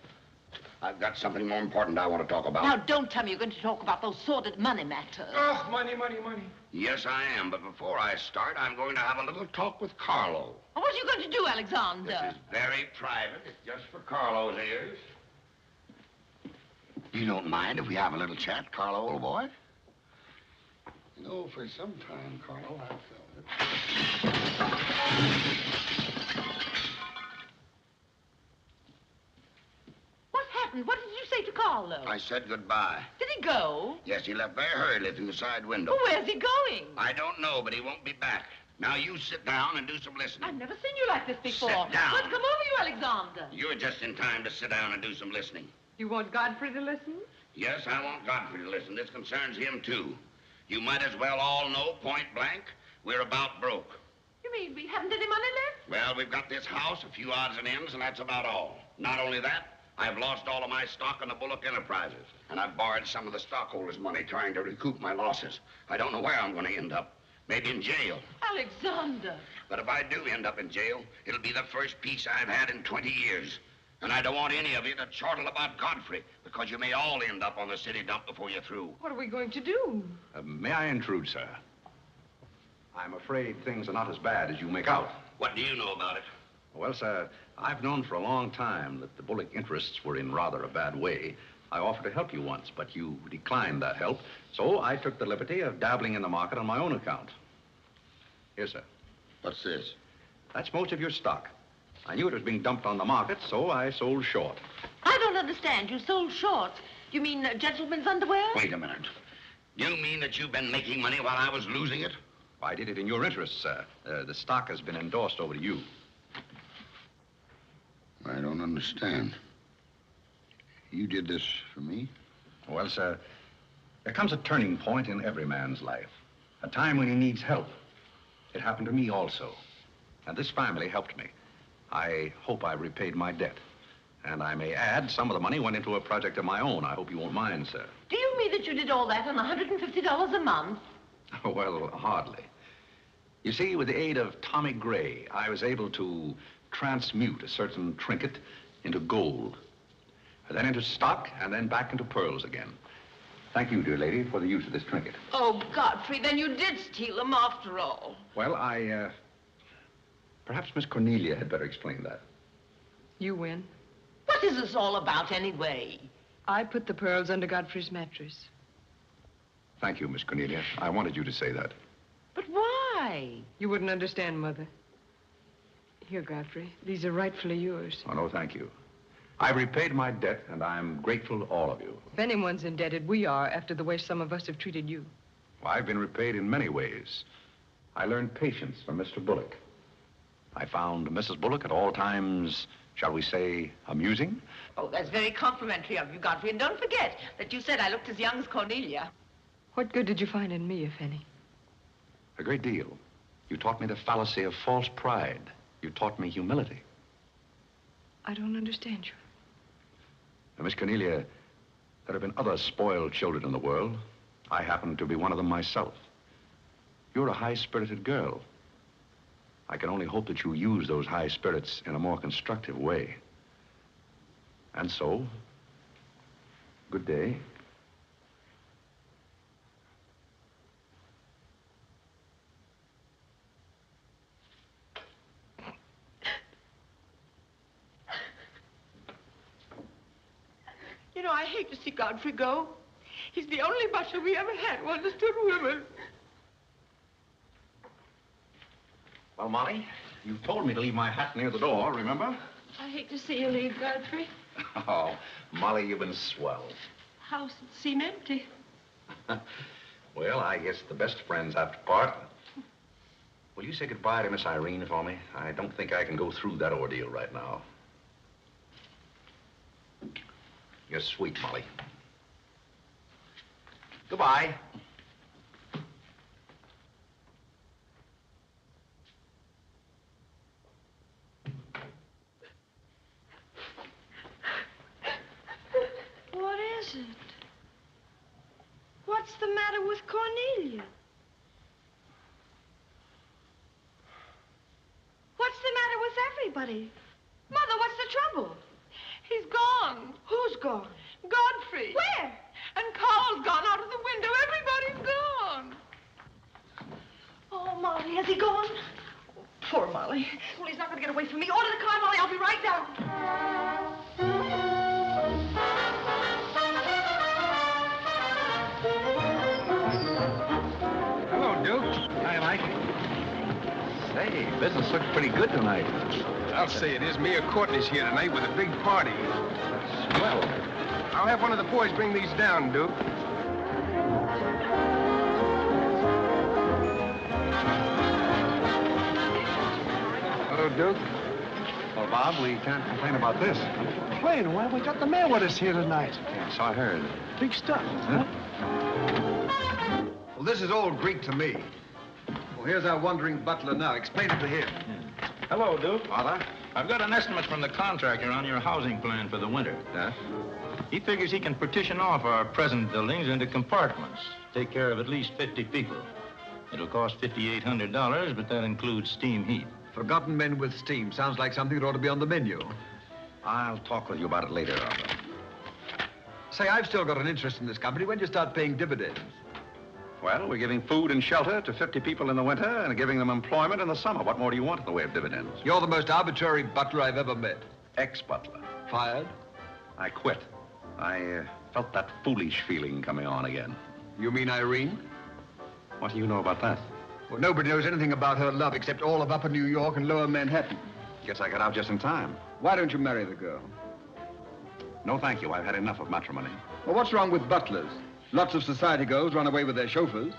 I've got something more important I want to talk about. Now, don't tell me you're going to talk about those sordid money matters. Oh, money, money, money. Yes, I am, but before I start, I'm going to have a little talk with Carlo. What are you going to do, Alexander? This is very private. It's just for Carlo's ears. You don't mind if we have a little chat, Carlo, old boy? You know, for some time, Carlo, I've felt it. What did you say to Carlo? I said goodbye. Did he go? Yes, he left very hurriedly through the side window. Well, where's he going? I don't know, but he won't be back. Now, you sit down and do some listening. I've never seen you like this before. Sit down. What's come over you, Alexander? You're just in time to sit down and do some listening. You want Godfrey to listen? Yes, I want Godfrey to listen. This concerns him, too. You might as well all know, point blank, we're about broke. You mean we haven't any money left? Well, we've got this house, a few odds and ends, and that's about all. Not only that, I've lost all of my stock in the Bullock Enterprises, and I've borrowed some of the stockholders' money trying to recoup my losses. I don't know where I'm going to end up. Maybe in jail. Alexander. But if I do end up in jail, it'll be the first peace I've had in 20 years. And I don't want any of you to chortle about Godfrey, because you may all end up on the city dump before you're through. What are we going to do? May I intrude, sir? I'm afraid things are not as bad as you make out. What do you know about it? Well, sir, I've known for a long time that the Bullock interests were in rather a bad way. I offered to help you once, but you declined that help. So I took the liberty of dabbling in the market on my own account. Here, sir. What's this? That's most of your stock. I knew it was being dumped on the market, so I sold short. I don't understand. You sold shorts. You mean gentlemen's underwear? Wait a minute. You mean that you've been making money while I was losing it? I did it in your interest, sir. The stock has been endorsed over to you. I don't understand. You did this for me? Well, sir, there comes a turning point in every man's life. A time when he needs help. It happened to me also. And this family helped me. I hope I repaid my debt. And I may add, some of the money went into a project of my own. I hope you won't mind, sir. Do you mean that you did all that on $150 a month? Well, hardly. You see, with the aid of Tommy Gray, I was able to transmute a certain trinket into gold, and then into stock, and then back into pearls again. Thank you, dear lady, for the use of this trinket. Oh, Godfrey, then you did steal them after all. Well, perhaps Miss Cornelia had better explain that. You win. What is this all about, anyway? I put the pearls under Godfrey's mattress. Thank you, Miss Cornelia. I wanted you to say that. But why? You wouldn't understand, Mother. Here, Godfrey. These are rightfully yours. Oh, no, thank you. I've repaid my debt, and I'm grateful to all of you. If anyone's indebted, we are, after the way some of us have treated you. Well, I've been repaid in many ways. I learned patience from Mr. Bullock. I found Mrs. Bullock at all times, shall we say, amusing. Oh, that's very complimentary of you, Godfrey. And don't forget that you said I looked as young as Cornelia. What good did you find in me, if any? A great deal. You taught me the fallacy of false pride. You taught me humility. I don't understand you. Now, Miss Cornelia, there have been other spoiled children in the world. I happen to be one of them myself. You're a high-spirited girl. I can only hope that you use those high spirits in a more constructive way. And so, good day. You know, I hate to see Godfrey go. He's the only butler we ever had who understood women. Well, Molly, you told me to leave my hat near the door, remember? I hate to see you leave, Godfrey. Oh, Molly, you've been swell. House seem empty. Well, I guess the best friends have to part. Will you say goodbye to Miss Irene for me? I don't think I can go through that ordeal right now. You're sweet, Molly. Goodbye. What is it? What's the matter with Cornelia? What's the matter with everybody? Mother, what's the trouble? He's gone. Who's gone? Godfrey. Where? And Carl's gone out of the window. Everybody's gone. Oh, Molly, has he gone? Poor Molly. Well, he's not going to get away from me. Order the car, Molly. I'll be right down. Hello, Duke. Hi, Mike. Say, business looks pretty good tonight. I'll say it is. Mayor Courtney's here tonight with a big party. Swell. I'll have one of the boys bring these down, Duke. Hello, Duke. Well, Bob, we can't complain about this. Complain? Why, we got the mayor with us here tonight. Yeah, so I heard. Big stuff, huh? Well, this is all Greek to me. Well, here's our wandering butler now. Explain it to him. Hello, Duke. Father? I've got an estimate from the contractor on your housing plan for the winter. Yeah? He figures he can partition off our present buildings into compartments, take care of at least 50 people. It'll cost $5,800, but that includes steam heat. Forgotten men with steam. Sounds like something that ought to be on the menu. I'll talk with you about it later, Arthur. Say, I've still got an interest in this company. When do you start paying dividends? Well, we're giving food and shelter to 50 people in the winter and giving them employment in the summer. What more do you want in the way of dividends? You're the most arbitrary butler I've ever met. Ex-butler. Fired? I quit. I felt that foolish feeling coming on again. You mean Irene? What do you know about that? Well, nobody knows anything about her love except all of Upper New York and Lower Manhattan. Guess I got out just in time. Why don't you marry the girl? No, thank you. I've had enough of matrimony. Well, what's wrong with butlers? Lots of society girls run away with their chauffeurs.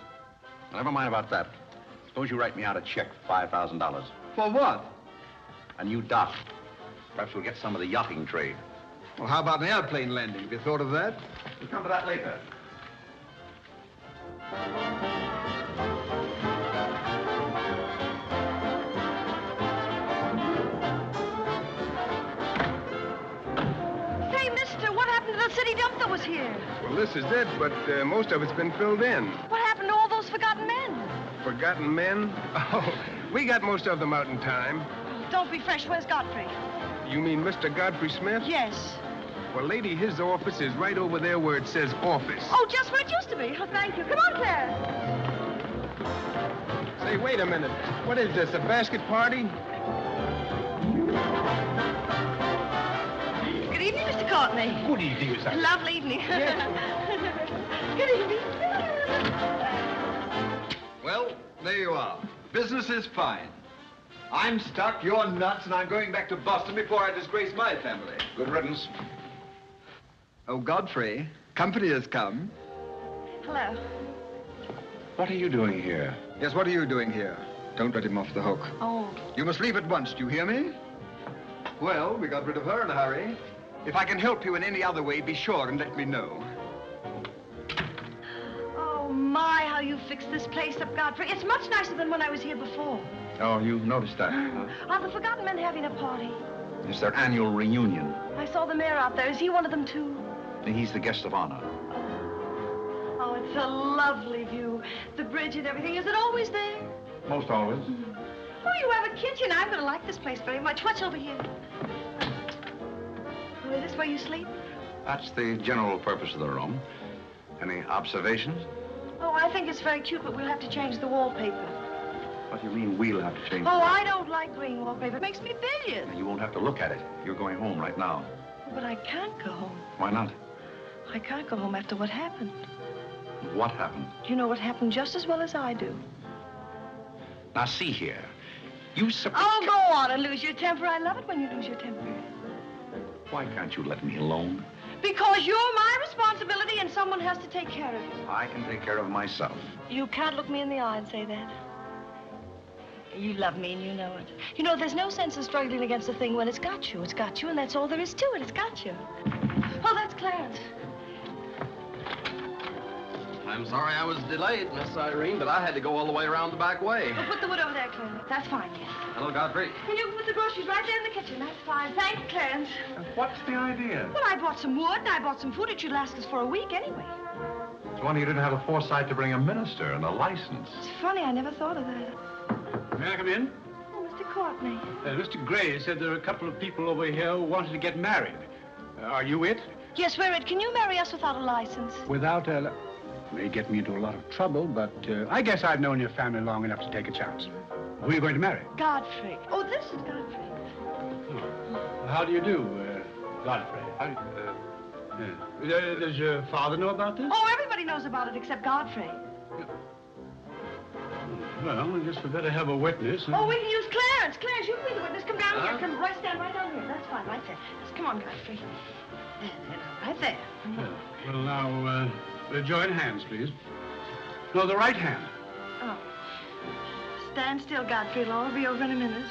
Well, never mind about that. Suppose you write me out a check for $5,000. For what? A new dock. Perhaps we'll get some of the yachting trade. Well, how about an airplane landing? Have you thought of that? We'll come to that later. Say, mister, what happened to the city dump that was here? Well, this is it, but most of it's been filled in. What happened to all those forgotten men? Forgotten men? Oh, we got most of them out in time. Don't be fresh. Where's Godfrey? You mean Mr. Godfrey Smith? Yes. Well, lady, his office is right over there where it says office. Oh, just where it used to be. Oh, thank you. Come on, Claire. Say, wait a minute. What is this, a basket party? Good evening, Mr. Courtney. Good evening, sir. Lovely evening. Good evening. Well, there you are. Business is fine. I'm stuck, you're nuts, and I'm going back to Boston before I disgrace my family. Good riddance. Oh, Godfrey, company has come. Hello. What are you doing here? Yes, what are you doing here? Don't let him off the hook. Oh. You must leave at once, do you hear me? Well, we got rid of her in a hurry. If I can help you in any other way, be sure and let me know. Oh, my, how you fixed this place up, Godfrey. It's much nicer than when I was here before. Oh, you noticed that, huh? Are the forgotten men having a party? It's their annual reunion. I saw the mayor out there. Is he one of them, too? He's the guest of honor. Oh, it's a lovely view. The bridge and everything. Is it always there? Most always. Oh, you have a kitchen. I'm going to like this place very much. What's over here? Oh, is this where you sleep? That's the general purpose of the room. Any observations? Oh, I think it's very cute, but we'll have to change the wallpaper. What do you mean we'll have to change Oh, it? I don't like green wallpaper. It makes me bilious. You won't have to look at it. You're going home right now. But I can't go home. Why not? I can't go home after what happened. What happened? You know what happened just as well as I do. Now, see here. You Oh, go on and lose your temper. I love it when you lose your temper. Why can't you let me alone? Because you're my responsibility and someone has to take care of you. I can take care of myself. You can't look me in the eye and say that. You love me and you know it. You know, there's no sense in struggling against a thing when it's got you. It's got you, and that's all there is to it. It's got you. Oh, that's Clarence. I'm sorry I was delayed, Miss Irene, but I had to go all the way around the back way. Well, put the wood over there, Clarence. That's fine, yes. Hello, Godfrey. And you can put the groceries right there in the kitchen. That's fine. Thanks, Clarence. What's the idea? Well, I bought some wood and I bought some food. It should last us for a week anyway. It's wonder you didn't have the foresight to bring a minister and a license. It's funny, I never thought of that. May I come in? Oh, Mr. Courtney. Mr. Gray said there are a couple of people over here who wanted to get married. Are you it? Yes, we're it. Can you marry us without a license? Without a... May get me into a lot of trouble, but I guess I've known your family long enough to take a chance. Who are you going to marry? Godfrey. Oh, this is Godfrey. How do you do, Godfrey? Does your father know about this? Oh, everybody knows about it except Godfrey. Well, I guess we better have a witness. Oh, we can use Clarence. Clarence, you can be the witness. Come down here. Come stand right down here. That's fine, right there. Just come on, Godfrey. Right there. Well, now, join hands, please. No, the right hand. Oh. Stand still, Godfrey. It'll all be over in a minute.